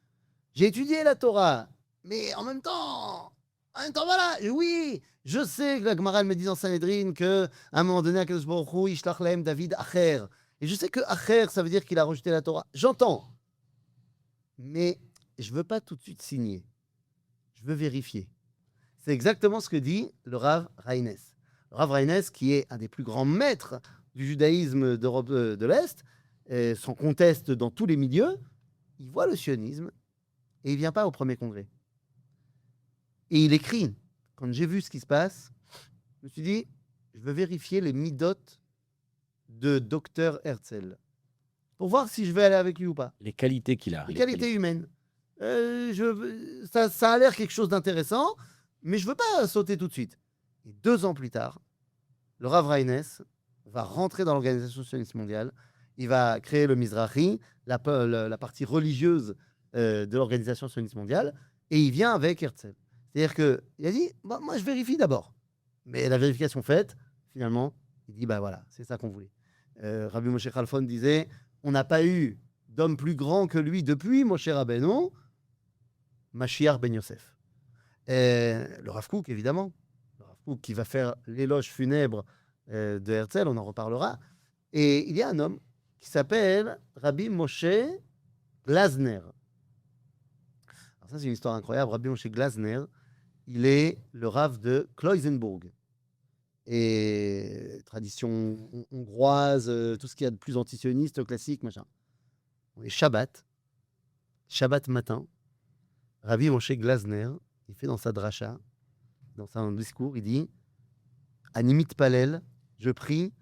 J'ai étudié la Torah, mais en même temps, voilà, oui, je sais que la Gemara elle me dit dans Sanhedrin qu'à un moment donné, Akadosh Baruch Hu, Yishlach Lahem David Acher. Et je sais que Acher, ça veut dire qu'il a rejeté la Torah. J'entends. Mais je ne veux pas tout de suite signer. Je veux vérifier. C'est exactement ce que dit le Rav Reines. Le Rav Reines, qui est un des plus grands maîtres du judaïsme d'Europe de l'Est, sans conteste dans tous les milieux, il voit le sionisme et il ne vient pas au premier congrès. Et il écrit, quand j'ai vu ce qui se passe, je me suis dit, je veux vérifier les midot de Dr Herzl pour voir si je vais aller avec lui ou pas. Les qualités qu'il a. Les qualités humaines. Ça a l'air quelque chose d'intéressant, mais je ne veux pas sauter tout de suite. Et 2 ans plus tard, le Rav Reines va rentrer dans l'Organisation sioniste mondiale. Il va créer le Mizrahi, la partie religieuse de l'Organisation sioniste mondiale, et il vient avec Herzl. C'est-à-dire qu'il a dit, bah, moi je vérifie d'abord. Mais la vérification faite, finalement, il dit, bah voilà, c'est ça qu'on voulait. Rabbi Moshe Khalfon disait, on n'a pas eu d'homme plus grand que lui depuis Moshe Rabbeinu, Mashiach ben Yosef. Le Rav Kook, évidemment. Le Rav Kook qui va faire l'éloge funèbre de Herzl, on en reparlera. Et il y a un homme qui s'appelle Rabbi Moshe Glasner. Alors ça, c'est une histoire incroyable. Rabbi Moshe Glasner, il est le Rav de Kloisenburg. Et tradition hongroise, tout ce qu'il y a de plus antisioniste, classique, machin. On est Shabbat matin. Rabbi Moshe Glasner, il fait dans sa dracha, dans son discours, il dit Animit Palel, je prie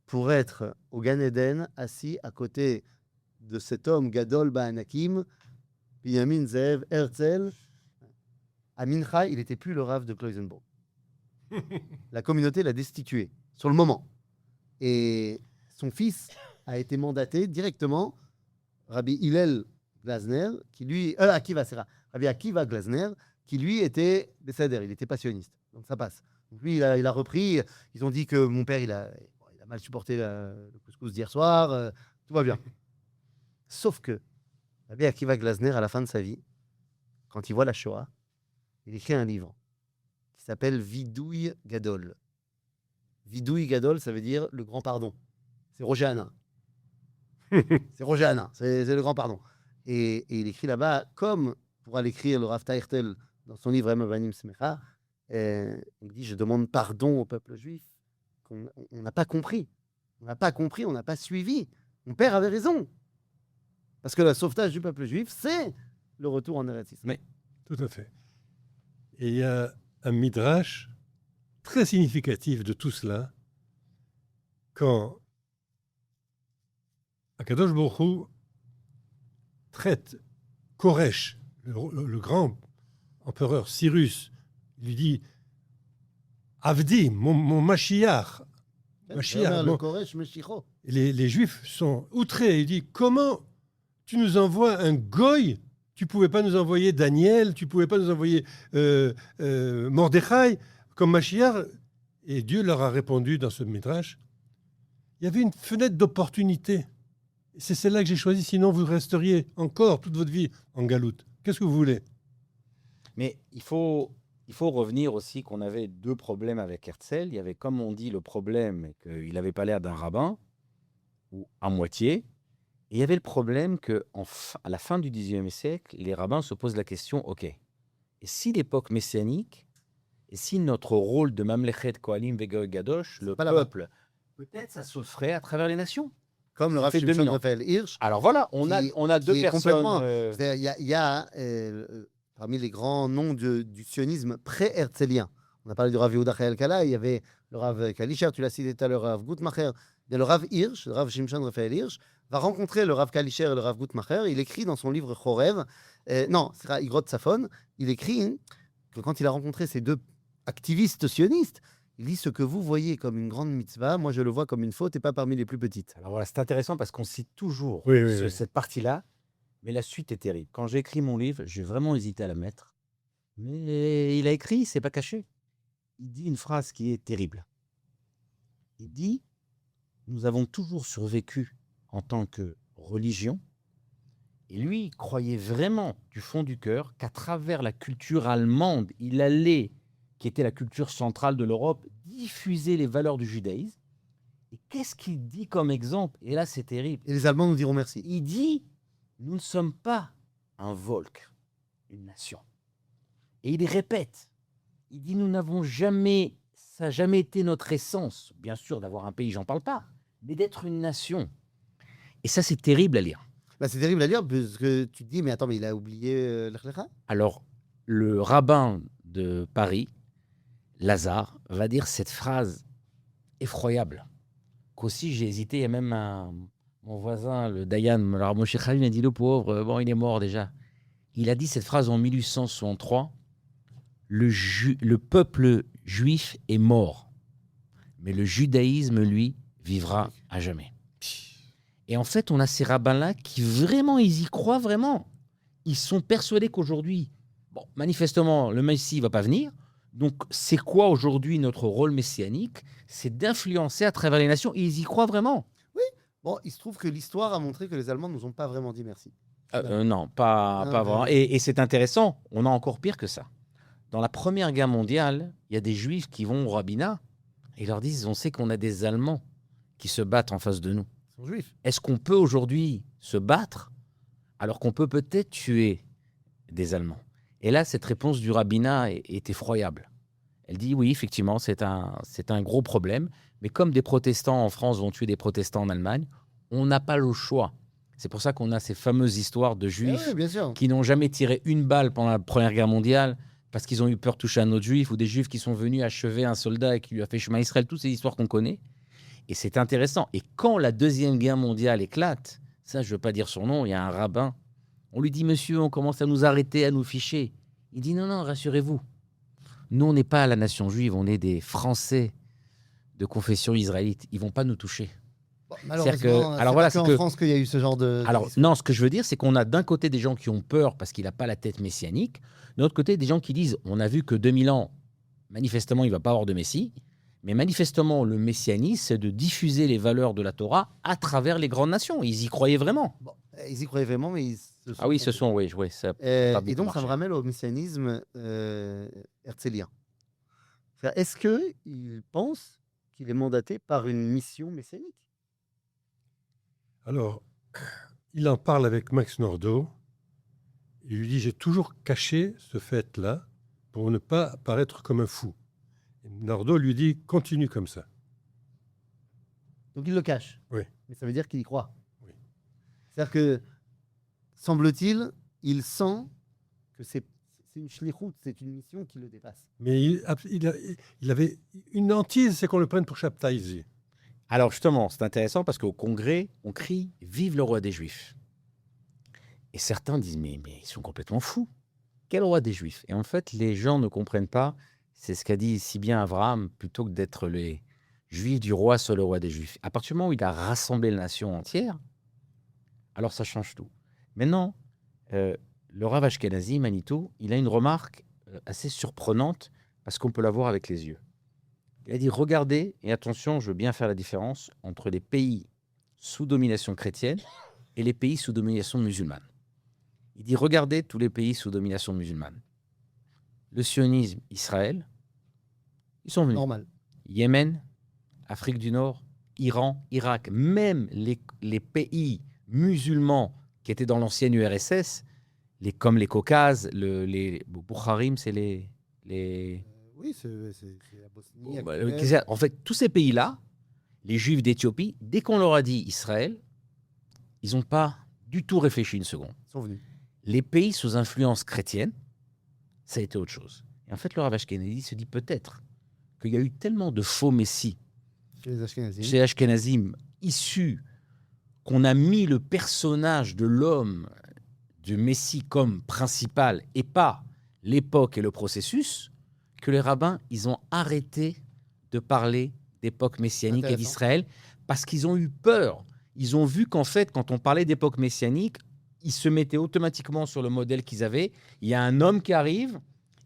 pour être au Gan Eden, assis à côté de cet homme Gadol Ba'anakim, Binyamin Zev Herzl. À Mincha, il n'était plus le Rav de Kloisenburg. La communauté l'a destitué sur le moment. Et son fils a été mandaté directement, Rabbi Hillel Glasner, qui lui. Rabbi Akiva Glasner, qui lui était Besséder, il était passionniste. Donc ça passe. Donc lui, il a repris. Ils ont dit que mon père, il a mal supporté le couscous d'hier soir. Tout va bien. Sauf que Rabbi Akiva Glasner, à la fin de sa vie, quand il voit la Shoah, il écrit un livre qui s'appelle Vidouille Gadol. Vidouille Gadol, ça veut dire le grand pardon. C'est Roger Hanin. C'est Roger Hanin, c'est le grand pardon. Et il écrit là-bas, comme pourra l'écrire le Rav Taertel dans son livre Em Avanim Smecha, il dit, je demande pardon au peuple juif, qu'on n'a pas compris. On n'a pas compris, on n'a pas suivi. Mon père avait raison. Parce que le sauvetage du peuple juif, c'est le retour en Eretz Israël. Tout à fait. Et il y a un midrash très significatif de tout cela, quand Akadosh Baruch Hu traite Koresh, le grand empereur Cyrus, il lui dit Avdi, mon Mashiach. Le Koresh Meshicho. Les Juifs sont outrés. Il dit comment tu nous envoies un goy? Tu pouvais pas nous envoyer Daniel, tu pouvais pas nous envoyer Mordechai comme Mashiach. Et Dieu leur a répondu dans ce midrash, il y avait une fenêtre d'opportunité. C'est celle-là que j'ai choisie, sinon vous resteriez encore toute votre vie en galoute. Qu'est-ce que vous voulez? Mais il faut revenir aussi qu'on avait 2 problèmes avec Herzl. Il y avait, comme on dit, le problème qu'il n'avait pas l'air d'un rabbin, ou à moitié. Et il y avait le problème qu'à la fin du XIXe siècle, les rabbins se posent la question, OK, et si l'époque messianique, Et si notre rôle de Mamlechet Kohanim Vegoy Gadosh, le pas là-bas. peuple, peut-être ça se ferait à travers les nations. Comme le Ça Rav fait Shimshon 2000 ans. Raphaël Hirsch. Alors voilà, on a deux qui est personnes. complètement- C'est-à-dire, il y a parmi les grands noms du sionisme pré-herzélien. On a parlé du Rav Yehuda Chael Kala, il y avait le Rav Kalischer, tu l'as cité tout à l'heure, le Rav Guttmacher. Il y a le Rav Hirsch, le Rav Shimshon Raphaël Hirsch, va rencontrer le Rav Kalischer et le Rav Guttmacher. Il écrit dans son livre Chorev, non, c'est Igrot Safon, il écrit que quand il a rencontré ces deux activistes sionistes, il dit ce que vous voyez comme une grande mitzvah, moi je le vois comme une faute et pas parmi les plus petites. Alors voilà, c'est intéressant parce qu'on cite toujours Oui, oui, oui. cette partie-là, mais la suite est terrible. Quand j'ai écrit mon livre, j'ai vraiment hésité à la mettre, mais il a écrit, c'est pas caché. Il dit une phrase qui est terrible. Il dit « Nous avons toujours survécu en tant que religion ». Et lui, il croyait vraiment du fond du cœur qu'à travers la culture allemande, il allait, qui était la culture centrale de l'Europe, diffuser les valeurs du judaïsme. Et qu'est-ce qu'il dit comme exemple? Et là, c'est terrible. Et les Allemands nous diront merci. Il dit, nous ne sommes pas un Volk, une nation. Et il répète, il dit, nous n'avons jamais, ça n'a jamais été notre essence, bien sûr, d'avoir un pays, j'en parle pas, mais d'être une nation. Et ça, c'est terrible à lire. Bah, c'est terrible à lire parce que tu te dis, mais attends, mais il a oublié l'Echlecha. Alors, le rabbin de Paris, Lazare, va dire cette phrase effroyable, qu'aussi j'ai hésité. Il y a même mon voisin, le Dayan, le Rav Moshe Chaim, il a dit, le pauvre, bon, il est mort déjà. Il a dit cette phrase en 1863, le peuple juif est mort, mais le judaïsme, lui, vivra à jamais. Et en fait, on a ces rabbins-là qui vraiment, ils y croient vraiment. Ils sont persuadés qu'aujourd'hui, bon, manifestement, le Messie ne va pas venir. Donc, c'est quoi aujourd'hui notre rôle messianique? C'est d'influencer à travers les nations. Et ils y croient vraiment. Bon, il se trouve que l'histoire a montré que les Allemands ne nous ont pas vraiment dit merci. Non, pas vraiment. Et c'est intéressant. On a encore pire que ça. Dans la Première Guerre mondiale, il y a des Juifs qui vont au rabbinat et leur disent, on sait qu'on a des Allemands qui se battent en face de nous. Ils sont juifs. Est-ce qu'on peut aujourd'hui se battre alors qu'on peut peut-être tuer des Allemands? Et là, cette réponse du rabbinat est effroyable. Elle dit oui, effectivement, c'est un gros problème, mais comme des protestants en France vont tuer des protestants en Allemagne, on n'a pas le choix. C'est pour ça qu'on a ces fameuses histoires de juifs Oui, bien sûr. qui n'ont jamais tiré une balle pendant la Première Guerre mondiale parce qu'ils ont eu peur de toucher un autre juif, ou des juifs qui sont venus achever un soldat et qui lui a fait chemin Israël, toutes ces histoires qu'on connaît. Et c'est intéressant. Et quand la Deuxième Guerre mondiale éclate, ça, je ne veux pas dire son nom, il y a un rabbin, on lui dit, monsieur, on commence à nous arrêter, à nous ficher. Il dit, non, rassurez-vous. Nous, on n'est pas la nation juive, on est des Français de confession israélite. Ils ne vont pas nous toucher. Bon, C'est-à-dire que- malheureusement, alors c'est voilà, pas c'est qu'en que- France qu'il y a eu ce genre de... Alors, non, ce que je veux dire, c'est qu'on a d'un côté des gens qui ont peur parce qu'il n'a pas la tête messianique, de l'autre côté, des gens qui disent, on a vu que 2000 ans, manifestement, il ne va pas avoir de Messie, mais manifestement, le messianisme, c'est de diffuser les valeurs de la Torah à travers les grandes nations. Ils y croyaient vraiment. Bon, ils y croyaient vraiment, mais ils se sont... Ah oui, ce sont, oui, ça. pas Et beaucoup donc, ça me marché. ramène au messianisme herzélien. C'est-à-dire, est-ce qu'il pense qu'il est mandaté par une mission messianique? Alors, il en parle avec Max Nordau. Il lui dit, j'ai toujours caché ce fait-là pour ne pas apparaître comme un fou. Et Nordau lui dit, continue comme ça. Donc, il le cache. Oui. Mais ça veut dire qu'il y croit. Oui. C'est-à-dire que, semble-t-il, il sent que c'est une shlichut, c'est une mission qui le dépasse. Mais il avait une hantise, c'est qu'on le prenne pour Shabtai. Alors justement, c'est intéressant parce qu'au Congrès, on crie « Vive le roi des Juifs !» Et certains disent « mais ils sont complètement fous. Quel roi des Juifs ?» Et en fait, les gens ne comprennent pas. C'est ce qu'a dit si bien Abraham, plutôt que d'être les Juifs du roi, soit le roi des Juifs. À partir du moment où il a rassemblé la nation entière, alors ça change tout. Maintenant, le Rav Ashkenazi, Manitou, il a une remarque assez surprenante parce qu'on peut la voir avec les yeux. Il a dit, regardez, et attention, je veux bien faire la différence entre les pays sous domination chrétienne et les pays sous domination musulmane. Il dit, regardez tous les pays sous domination musulmane. Le sionisme, Israël, ils sont venus. Normal. Yémen, Afrique du Nord, Iran, Irak, même les pays musulmans qui étaient dans l'ancienne URSS, comme les Caucases, les Boukharim, c'est les Oui, Oui, c'est la Bosnie. Bon, actuelle. en fait, tous ces pays-là, les Juifs d'Éthiopie, dès qu'on leur a dit Israël, ils n'ont pas du tout réfléchi une seconde. Ils sont venus. Les pays sous influence chrétienne, ça a été autre chose. Et en fait, le Rav Ashkenazi se dit peut-être qu'il y a eu tellement de faux messies Chez les Ashkénazim. chez Ashkenazim issus qu'on a mis le personnage de l'homme, du Messie comme principal et pas l'époque et le processus, que les rabbins, ils ont arrêté de parler d'époque messianique et Intéressant. d'Israël parce qu'ils ont eu peur. Ils ont vu qu'en fait, quand on parlait d'époque messianique, ils se mettaient automatiquement sur le modèle qu'ils avaient. Il y a un homme qui arrive,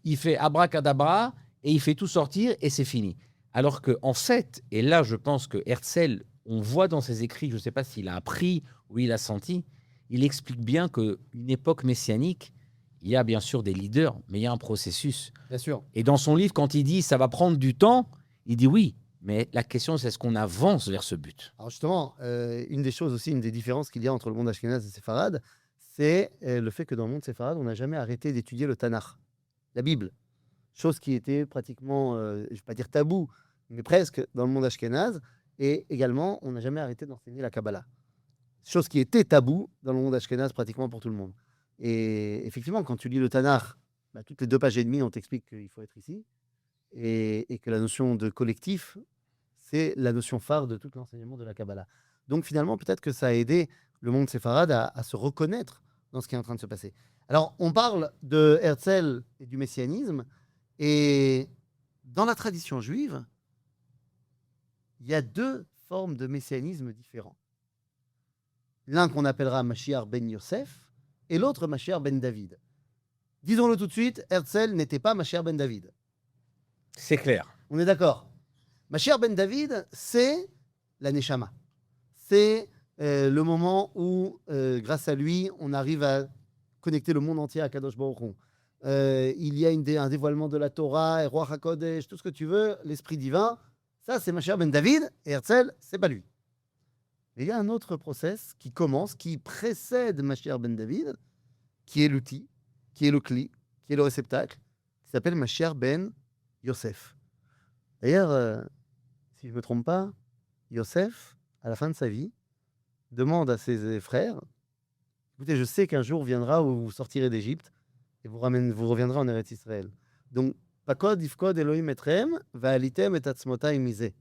il fait abracadabra et il fait tout sortir et c'est fini. Alors que en fait, et là je pense que Herzl, on voit dans ses écrits, je ne sais pas s'il a appris ou il a senti, il explique bien qu'une époque messianique, il y a bien sûr des leaders, mais il y a un processus. Bien sûr. Et dans son livre, quand il dit ça va prendre du temps, il dit oui, mais la question c'est est-ce qu'on avance vers ce but? Alors justement, une des choses aussi, une des différences qu'il y a entre le monde ashkénaze et séfarade, c'est le fait que dans le monde séfarade, on n'a jamais arrêté d'étudier le Tanakh, la Bible. Chose qui était pratiquement, je ne vais pas dire tabou, mais presque dans le monde ashkénaze. Et également, on n'a jamais arrêté d'enseigner la Kabbalah. Chose qui était tabou dans le monde ashkénaze pratiquement pour tout le monde. Et effectivement, quand tu lis le Tanakh, bah, toutes les 2 pages et demie, on t'explique qu'il faut être ici. Et que la notion de collectif, c'est la notion phare de tout l'enseignement de la Kabbalah. Donc finalement, peut-être que ça a aidé le monde séfarade à se reconnaître dans ce qui est en train de se passer. Alors, on parle de Herzl et du messianisme, et dans la tradition juive, il y a 2 formes de messianisme différents. L'un qu'on appellera Mashiach ben Yosef, et l'autre Mashiach ben David. Disons-le tout de suite, Herzl n'était pas Mashiach ben David. C'est clair. On est d'accord. Mashiach ben David, c'est la Neshama. C'est le moment où, grâce à lui, on arrive à connecter le monde entier à Kadosh Baruch Hu. Il y a un dévoilement de la Torah, et Roi HaKodesh, tout ce que tu veux, l'Esprit divin. Ça, c'est Mashiach ben David, et Herzl, c'est pas lui. Mais il y a un autre process qui commence, qui précède Mashiach ben David, qui est l'outil, qui est le cli, qui est le réceptacle, qui s'appelle Mashiach ben Yosef. D'ailleurs, si je ne me trompe pas, Yosef, à la fin de sa vie, demande à ses frères, écoutez, je sais qu'un jour viendra où vous sortirez d'Égypte et vous reviendrez en Eretz Israël. Donc, Pakod, Ifkod, Elohim etrem, Va'alitem et Atzmotai misé.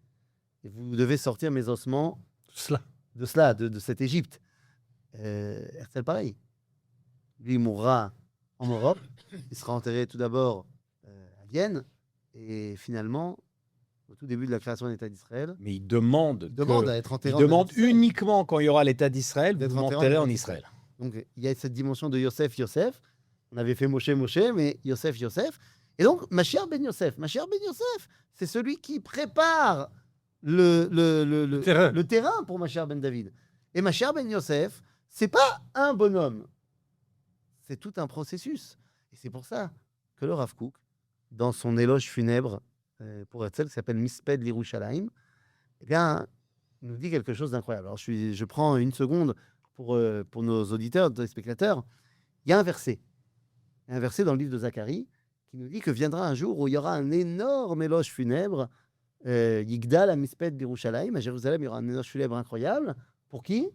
Et vous devez sortir mes ossements de cette Égypte. Herzl, pareil. Lui, il mourra en Europe. Il sera enterré tout d'abord à Vienne. Et finalement, au tout début de la création de l'État d'Israël, Mais il demande, à être enterré il demande en Israël. uniquement quand il y aura l'État d'Israël, D'être vous enterré en m'enterrez en Eretz Israël. Donc, il y a cette dimension de Yosef. On avait fait Moshe, mais Yosef. Et donc, Mashiach ben Yosef, c'est celui qui prépare le terrain pour Mashiach ben David. Et Mashiach ben Yosef, c'est pas un bonhomme. C'est tout un processus. Et c'est pour ça que le Rav Kook, dans son éloge funèbre pour Herzl, qui s'appelle Misped l'Irushalayim, eh bien, il nous dit quelque chose d'incroyable. Alors, je prends une seconde pour nos auditeurs, nos spectateurs. Il y a un verset dans le livre de Zacharie qui nous dit que viendra un jour où il y aura un énorme éloge funèbre, Yigdal à Misped l'Irushalayim, à Jérusalem, il y aura un éloge funèbre incroyable. Pour qui?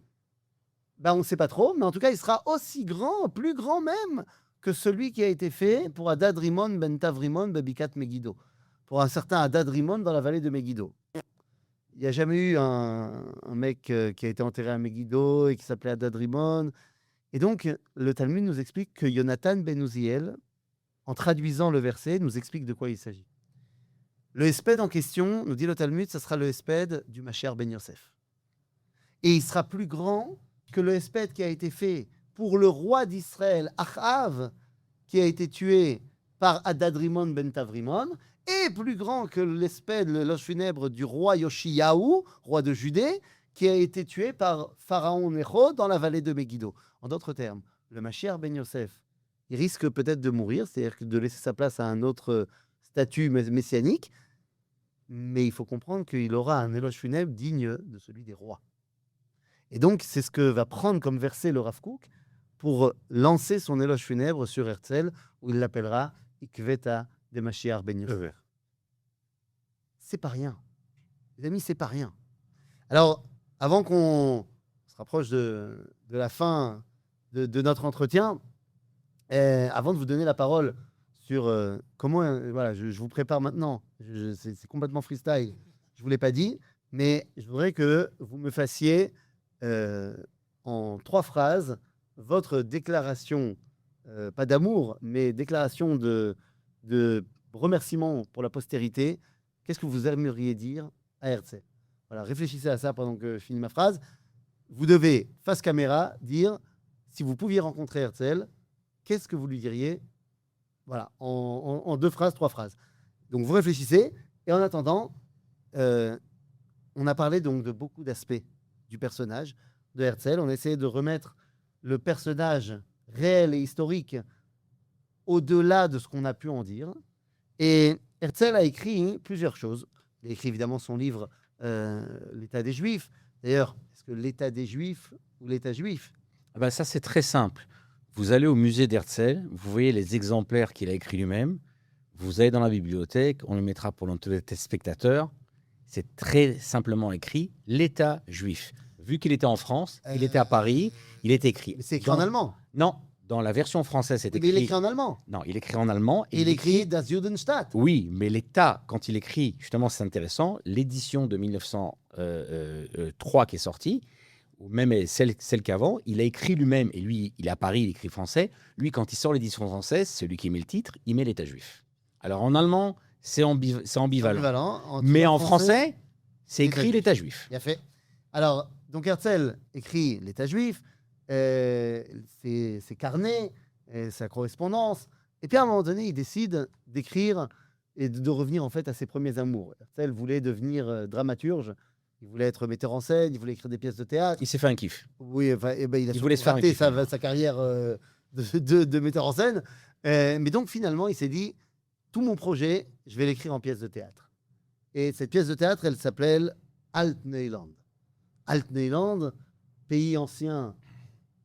On ne sait pas trop, mais en tout cas, il sera aussi grand, plus grand même, que celui qui a été fait pour Hadad Rimon ben Tavrimon bebikat Megiddo, pour un certain Hadad Rimon dans la vallée de Megiddo. Il n'y a jamais eu un mec qui a été enterré à Megiddo et qui s'appelait Hadad Rimon. Et donc, le Talmud nous explique que Yonatan ben Uziel, en traduisant le verset, nous explique de quoi il s'agit. Le Hesped en question, nous dit le Talmud, ce sera le Hesped du Mashiach ben Yosef. Et il sera plus grand que le Hesped qui a été fait pour le roi d'Israël, Achav, qui a été tué par Hadad Rimon ben Tavrimon, et plus grand que l'Hesped, l'éloge funèbre du roi Yoshiyahu, roi de Judée, qui a été tué par Pharaon Necho dans la vallée de Megiddo. En d'autres termes, le Mashiach ben Yosef, il risque peut-être de mourir, c'est-à-dire de laisser sa place à un autre statut messianique, mais il faut comprendre qu'il aura un éloge funèbre digne de celui des rois. Et donc, c'est ce que va prendre comme verset le Rav Kook pour lancer son éloge funèbre sur Herzl, où il l'appellera Ikveta de Mashiach ben Yosef. c'est pas rien. Les amis, c'est pas rien. Alors, avant qu'on se rapproche de la fin de notre entretien, avant de vous donner la parole sur comment... voilà, je vous prépare maintenant. C'est complètement freestyle. Je ne vous l'ai pas dit, mais je voudrais que vous me fassiez en 3 phrases votre déclaration, pas d'amour, mais déclaration de remerciement pour la postérité. Qu'est-ce que vous aimeriez dire à Herzl? Voilà, réfléchissez à ça pendant que je finis ma phrase. Vous devez, face caméra, dire, si vous pouviez rencontrer Herzl, qu'est-ce que vous lui diriez? Voilà, en 2 phrases, 3 phrases. Donc vous réfléchissez, et en attendant, on a parlé donc de beaucoup d'aspects du personnage de Herzl. On a essayé de remettre le personnage réel et historique au-delà de ce qu'on a pu en dire. Et Herzl a écrit plusieurs choses. Il a écrit évidemment son livre L'État des Juifs. D'ailleurs, est-ce que l'État des Juifs ou l'État juif? Ah ben ça, c'est très simple. Vous allez au musée d'Herzl, vous voyez les exemplaires qu'il a écrits lui-même. Vous allez dans la bibliothèque, on le mettra pour le téléspectateur. C'est très simplement écrit l'État juif. Vu qu'il était en France, il était à Paris, il est écrit. Mais c'est écrit en allemand. Non, dans la version française, c'est Mais écrit. il écrit en allemand. Non, il écrit en allemand. Et il écrit Das Judenstaat. Oui, mais l'État, quand il écrit, justement, c'est intéressant, l'édition de 1903 qui est sortie, ou même celle qu'avant, il a écrit lui-même, et lui, il est à Paris, il écrit français. Lui, quand il sort l'édition française, c'est lui qui met le titre, il met l'État juif. Alors en allemand, c'est ambivalent. Mais en français, c'est écrit l'État juif. Bien fait. Alors, donc Herzl écrit l'État juif, ses carnets, sa correspondance. Et puis à un moment donné, il décide d'écrire et de revenir en fait à ses premiers amours. Herzl voulait devenir dramaturge, il voulait être metteur en scène, il voulait écrire des pièces de théâtre. Il s'est fait un kiff. Oui, enfin, il voulait se faire raté un kiff. sa carrière de metteur en scène. Mais donc finalement, il s'est dit, tout mon projet, je vais l'écrire en pièce de théâtre. Et cette pièce de théâtre, elle s'appelle Alt-Neuland. Alt-Neuland, pays ancien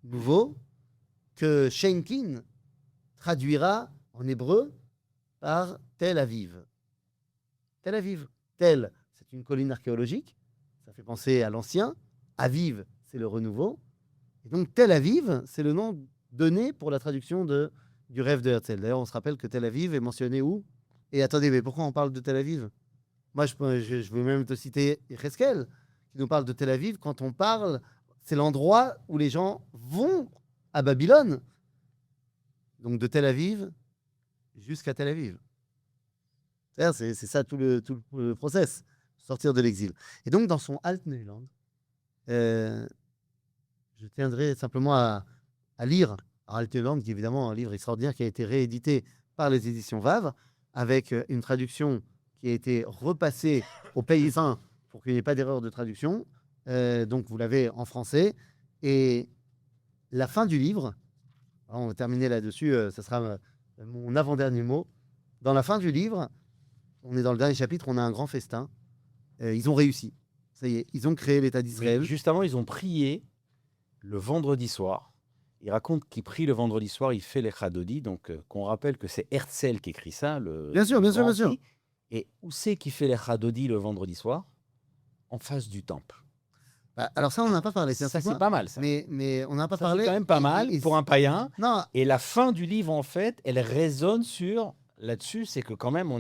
nouveau, que Schenkin traduira en hébreu par Tel Aviv. Tel Aviv. Tel, c'est une colline archéologique, ça fait penser à l'ancien. Aviv, c'est le renouveau. Et donc Tel Aviv, c'est le nom donné pour la traduction du rêve de Herzl. D'ailleurs, on se rappelle que Tel Aviv est mentionné où? Et attendez, mais pourquoi on parle de Tel Aviv? Moi, je veux même te citer Yecheskel, qui nous parle de Tel Aviv quand on parle, c'est l'endroit où les gens vont à Babylone. Donc de Tel Aviv jusqu'à Tel Aviv. C'est ça tout le process, sortir de l'exil. Et donc dans son Alt-Neuland, je tiendrai simplement à lire Alt-Neuland, qui est évidemment un livre extraordinaire qui a été réédité par les éditions Vave, avec une traduction qui a été repassée aux paysans pour qu'il n'y ait pas d'erreur de traduction. Donc vous l'avez en français. Et la fin du livre, alors on va terminer là-dessus, ça sera mon avant-dernier mot. Dans la fin du livre, on est dans le dernier chapitre, on a un grand festin. Ils ont réussi. Ça y est, ils ont créé l'État d'Israël. Mais juste avant, ils ont prié le vendredi soir. Il raconte qu'il prie le vendredi soir, il fait les Chadodi, donc qu'on rappelle que c'est Herzl qui écrit ça. Bien sûr. Et où c'est qu'il fait les Chadodi le vendredi soir? En face du temple. Bah, alors ça, on n'a pas parlé. Ça, c'est pas mal, ça. Mais on n'a pas Ça, parlé. c'est quand même pas mal pour un païen. Non, Et la fin du livre, en fait, elle résonne là-dessus, c'est que quand même,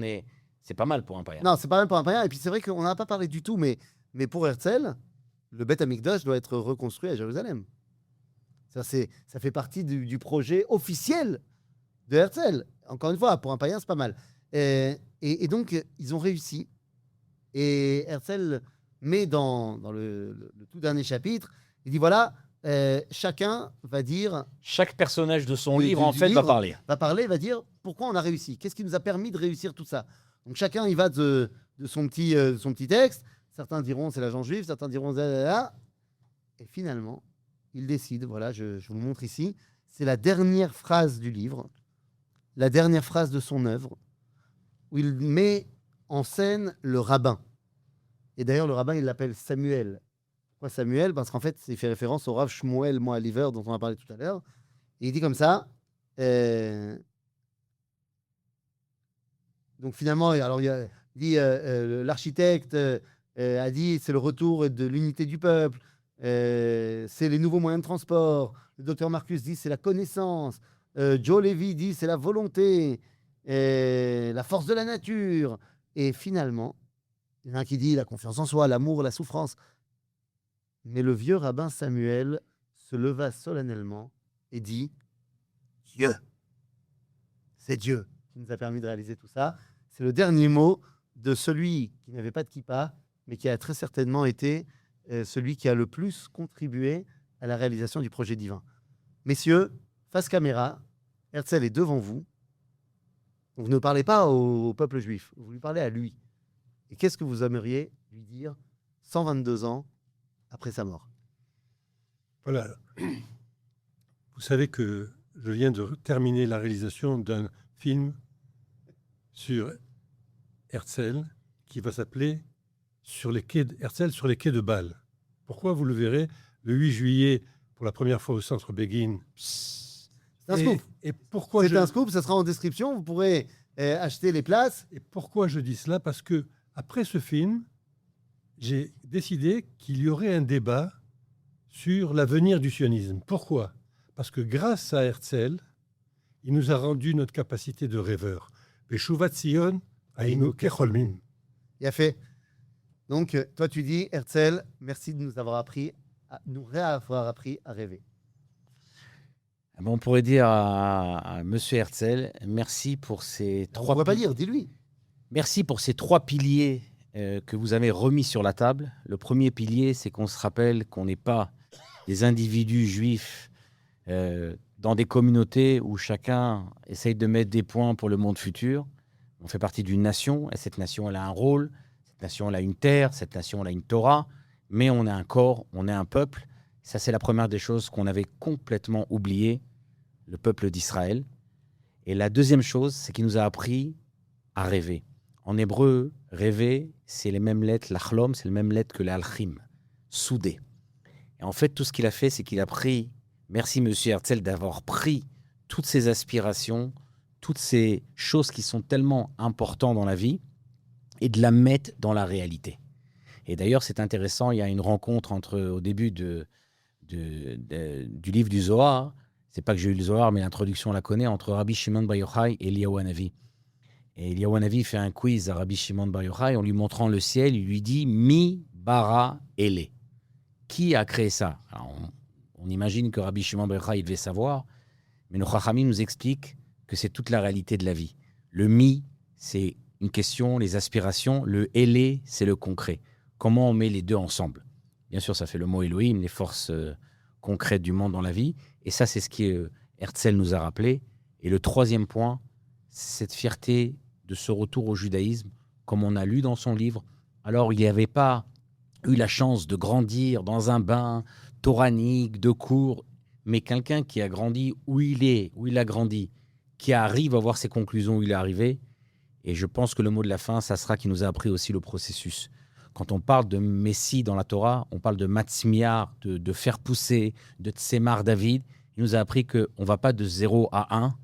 c'est pas mal pour un païen. non, c'est pas mal pour un païen. Et puis c'est vrai qu'on n'a pas parlé du tout, mais pour Herzl, le Beth Amikdash doit être reconstruit à Jérusalem. Ça fait partie du projet officiel de Herzl. Encore une fois, pour un païen, c'est pas mal. Et donc, ils ont réussi. Et Herzl met dans le tout dernier chapitre, il dit voilà, chacun va dire... Chaque personnage de son Du- livre, du- en du fait, livre. va parler. va dire pourquoi on a réussi, qu'est-ce qui nous a permis de réussir tout ça. Donc chacun y va de son petit texte. Certains diront c'est l'agent juif, certains diront zazala. Et finalement, il décide, voilà, je vous le montre ici, c'est la dernière phrase du livre, la dernière phrase de son œuvre, où il met en scène le rabbin. Et d'ailleurs, le rabbin, il l'appelle Samuel. Pourquoi Samuel? Parce qu'en fait, il fait référence au Rav Shmuel Moaliver, dont on a parlé tout à l'heure. Et il dit comme ça. Donc finalement, alors il Il dit l'architecte a dit c'est le retour de l'unité du peuple, c'est les nouveaux moyens de transport. Le docteur Marcus dit c'est la connaissance. Joe Levy dit c'est la volonté, la force de la nature. Et finalement, il y en a un qui dit la confiance en soi, l'amour, la souffrance. Mais le vieux rabbin Samuel se leva solennellement et dit Dieu. C'est Dieu qui nous a permis de réaliser tout ça. C'est le dernier mot de celui qui n'avait pas de kippa, mais qui a très certainement été celui qui a le plus contribué à la réalisation du projet divin. Messieurs, face caméra, Herzl est devant vous. Vous ne parlez pas au peuple juif, vous lui parlez à lui. Et qu'est-ce que vous aimeriez lui dire 122 ans après sa mort? Voilà. Vous savez que je viens de terminer la réalisation d'un film sur Herzl qui va s'appeler Herzl sur les quais de Bâle. Pourquoi? Vous le verrez le 8 juillet pour la première fois au Centre Begin. C'est un scoop. Et pourquoi C'est un scoop, ça sera en description. Vous pourrez acheter les places. Et pourquoi je dis cela? Parce que après ce film, j'ai décidé qu'il y aurait un débat sur l'avenir du sionisme. Pourquoi? Parce que grâce à Herzl, il nous a rendu notre capacité de rêveur. Beshuvat Zion, Ainu Kecholmin. Il a fait. Donc, toi, tu dis, Herzl, merci de nous avoir réavoir appris à rêver. On pourrait dire à Monsieur Herzl, merci pour ces On ne pourrait pas dire, dis-lui. Merci pour ces 3 piliers que vous avez remis sur la table. Le premier pilier, c'est qu'on se rappelle qu'on n'est pas des individus juifs dans des communautés où chacun essaye de mettre des points pour le monde futur. On fait partie d'une nation, et cette nation, elle a un rôle, cette nation, elle a une terre, cette nation, elle a une Torah, mais on est un corps, on est un peuple. Ça, c'est la première des choses qu'on avait complètement oublié, le peuple d'Israël. Et la deuxième chose, c'est qu'il nous a appris à rêver. En hébreu, rêver, c'est les mêmes lettres, l'achlom, c'est les mêmes lettres que l'alchim, soudé. Et en fait, tout ce qu'il a fait, c'est qu'il a pris, merci Monsieur Herzl d'avoir pris toutes ces aspirations, toutes ces choses qui sont tellement importantes dans la vie et de la mettre dans la réalité. Et d'ailleurs, c'est intéressant, il y a une rencontre au début du livre du Zohar, c'est pas que j'ai eu le Zohar, mais l'introduction, on la connaît, entre Rabbi Shimon Bar Yochai et Eliyahu Hanavi. Et Eliyahu Hanavi fait un quiz à Rabbi Shimon Bar Yochai en lui montrant le ciel, il lui dit « Mi bara ele ». Qui a créé ça? Alors, on imagine que Rabbi Shimon Bar Yochai, il devait savoir, mais nos Chachamim nous expliquent que c'est toute la réalité de la vie. Le mi, c'est une question, les aspirations. Le ele, c'est le concret. Comment on met les deux ensemble? Bien sûr, ça fait le mot Elohim, les forces concrètes du monde dans la vie. Et ça, c'est ce que Herzl nous a rappelé. Et le troisième point, c'est cette fierté de ce retour au judaïsme, comme on a lu dans son livre. Alors, il n'y avait pas eu la chance de grandir dans un bain toranique, de cours, mais quelqu'un qui a grandi où il a grandi, qui arrive à voir ses conclusions où il est arrivé. Et je pense que le mot de la fin, ça sera qu'il nous a appris aussi le processus. Quand on parle de Messie dans la Torah, on parle de Matzmiar, de faire pousser, de Tsemar David. Il nous a appris qu'on ne va pas de 0 à 1,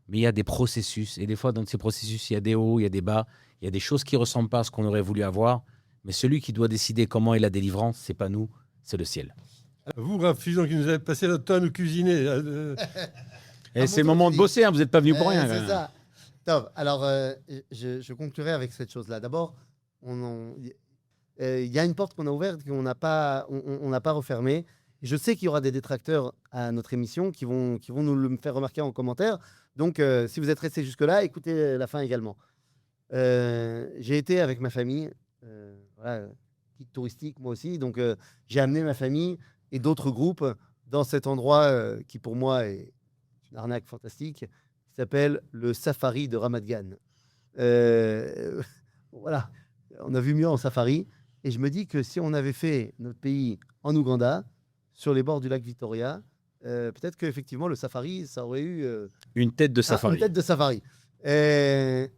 mais il y a des processus. Et des fois, dans ces processus, il y a des hauts, il y a des bas, il y a des choses qui ne ressemblent pas à ce qu'on aurait voulu avoir. Mais celui qui doit décider comment est la délivrance, ce n'est pas nous, c'est le ciel. Vous, Rav Fison, qui nous avez passé notre temps à nous cuisiner. Et c'est le moment de bosser, hein, vous n'êtes pas venu pour rien. C'est ça. Top. Alors, je conclurai avec cette chose-là. D'abord, il y a une porte qu'on a ouverte qu'on n'a pas refermée. Je sais qu'il y aura des détracteurs à notre émission qui vont nous le faire remarquer en commentaire. Donc, si vous êtes restés jusque-là, écoutez la fin également. J'ai été avec ma famille, guide touristique moi aussi, donc j'ai amené ma famille et d'autres groupes dans cet endroit qui pour moi est une arnaque fantastique, qui s'appelle le Safari de Ramat Gan. Voilà, on a vu mieux en safari. Et je me dis que si on avait fait notre pays en Ouganda, sur les bords du lac Victoria, peut-être qu'effectivement, le safari, ça aurait eu... une tête de safari. Une tête de safari. Est-ce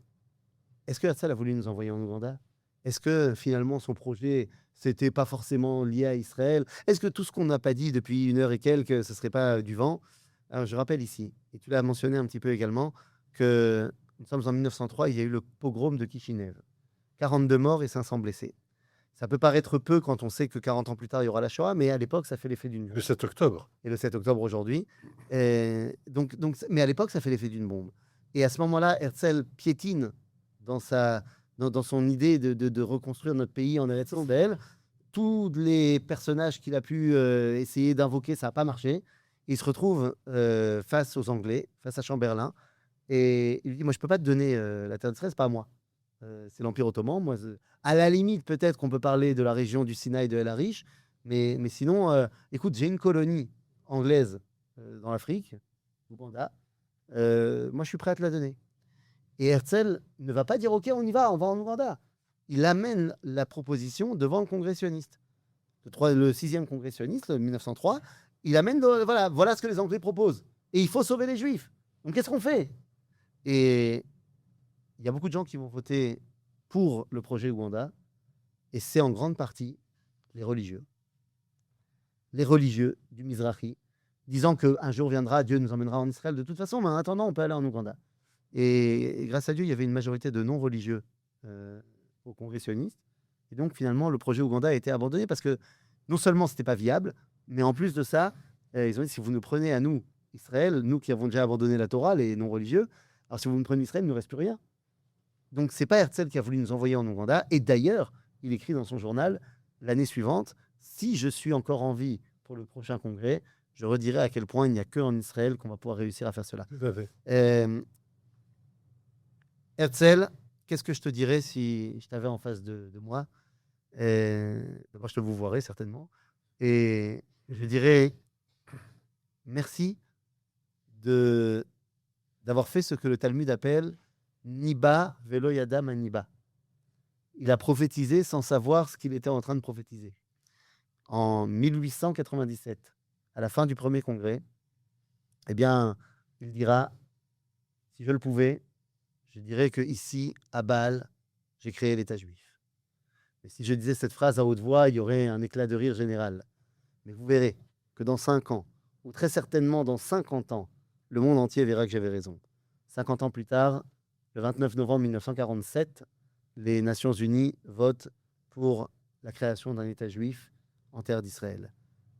que Herzl a voulu nous envoyer en Ouganda? Est-ce que finalement, son projet, c'était pas forcément lié à Israël? Est-ce que tout ce qu'on n'a pas dit depuis 1 heure et quelques, ce serait pas du vent? Alors, je rappelle ici, et tu l'as mentionné un petit peu également, que nous sommes en 1903, il y a eu le pogrom de Kishinev. 42 morts et 500 blessés. Ça peut paraître peu quand on sait que 40 ans plus tard, il y aura la Shoah, mais à l'époque, ça fait l'effet d'une bombe. Le 7 octobre. Et le 7 octobre aujourd'hui. Mais à l'époque, ça fait l'effet d'une bombe. Et à ce moment-là, Herzl piétine dans son idée de reconstruire notre pays en Eretz Israël. Tous les personnages qu'il a pu essayer d'invoquer, ça n'a pas marché. Il se retrouve face aux Anglais, face à Chamberlain. Et il lui dit, moi, je ne peux pas te donner la terre d'Israël, ce n'est pas à moi. C'est l'Empire ottoman. Moi, à la limite, peut-être qu'on peut parler de la région du Sinaï de El Arish. Mais sinon, écoute, j'ai une colonie anglaise dans l'Afrique, Ouganda. Moi, je suis prêt à te la donner. Et Herzl ne va pas dire, OK, on y va, on va en Ouganda. Il amène la proposition devant le congrès sioniste. Le 6e congrès sioniste, 1903. Il amène, voilà ce que les Anglais proposent. Et il faut sauver les Juifs. Donc, qu'est-ce qu'on fait? Et il y a beaucoup de gens qui vont voter pour le projet Ouganda. Et c'est en grande partie les religieux. Les religieux du Mizrahi, disant qu'un jour viendra, Dieu nous emmènera en Israël de toute façon, mais en attendant, on peut aller en Ouganda. Et grâce à Dieu, il y avait une majorité de non-religieux au congrès sioniste. Et donc, finalement, le projet Ouganda a été abandonné parce que non seulement ce n'était pas viable, mais en plus de ça, ils ont dit, si vous nous prenez à nous, Israël, nous qui avons déjà abandonné la Torah, les non-religieux, alors si vous nous prenez Israël, il ne nous reste plus rien. Donc, ce n'est pas Herzl qui a voulu nous envoyer en Ouganda. Et d'ailleurs, il écrit dans son journal, l'année suivante, si je suis encore en vie pour le prochain congrès, je redirai à quel point il n'y a qu'en Israël qu'on va pouvoir réussir à faire cela. Tout à fait. Herzl, qu'est-ce que je te dirais si je t'avais en face de moi? D'abord, je te vous voirais certainement. Et je dirais merci d'avoir fait ce que le Talmud appelle Niba velo yadam aniba. Il a prophétisé sans savoir ce qu'il était en train de prophétiser. En 1897, à la fin du premier congrès, eh bien, il dira, si je le pouvais, je dirais que ici, à Bâle, j'ai créé l'État juif. Et si je disais cette phrase à haute voix, il y aurait un éclat de rire général. Mais vous verrez que dans 5 ans, ou très certainement dans 50 ans, le monde entier verra que j'avais raison. 50 ans plus tard, le 29 novembre 1947, les Nations Unies votent pour la création d'un État juif en terre d'Israël.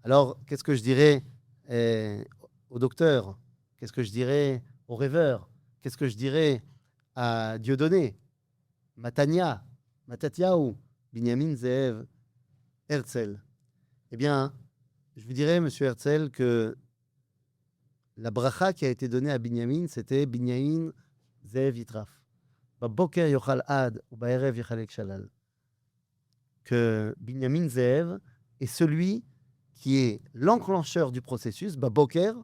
Alors, qu'est-ce que je dirais aux docteurs? Qu'est-ce que je dirais aux rêveurs? Qu'est-ce que je dirais à Dieudonné, Matania, Matatiaou, Binyamin Zeev, Herzl? Eh bien, je vous dirais, monsieur Herzl, que la bracha qui a été donnée à Binyamin, c'était Binyamin Zeev Yitraf. Baboker yochal ad, ou ba'erev yichalek shalal. Que Binyamin Zeev est celui qui est l'enclencheur du processus, Baboker,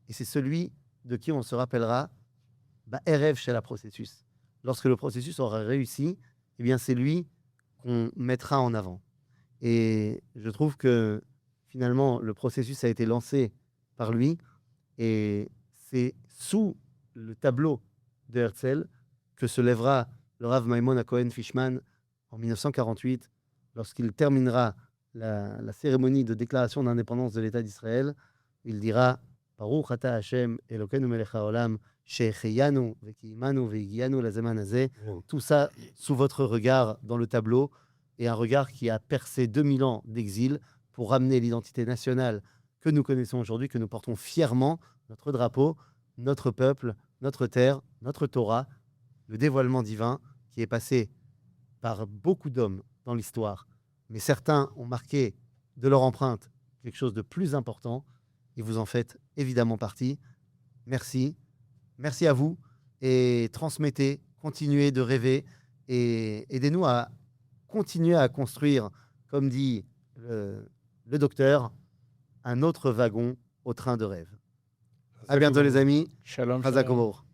et c'est celui de qui on se rappellera Ba'erev shel processus. Lorsque le processus aura réussi, eh bien c'est lui qu'on mettra en avant. Et je trouve que finalement, le processus a été lancé par lui, et c'est sous le tableau de Herzl que se lèvera le Rav Maimon à Cohen-Fishman en 1948, lorsqu'il terminera la cérémonie de déclaration d'indépendance de l'État d'Israël. Il dira Baruch ata Hashem Elokeinu melech haolam shehecheyanu vekiimanu vehigianu lazeman hazeh. Tout ça sous votre regard dans le tableau, et un regard qui a percé 2000 ans d'exil pour ramener l'identité nationale que nous connaissons aujourd'hui, que nous portons fièrement, notre drapeau, notre peuple, notre terre, notre Torah, le dévoilement divin qui est passé par beaucoup d'hommes dans l'histoire. Mais certains ont marqué de leur empreinte quelque chose de plus important, et vous en faites évidemment partie. Merci. Merci à vous, et transmettez, continuez de rêver, et aidez-nous à continuer à construire, comme dit le docteur, un autre wagon au train de rêve. À bientôt les amis. Shalom. Chazak Ouvor.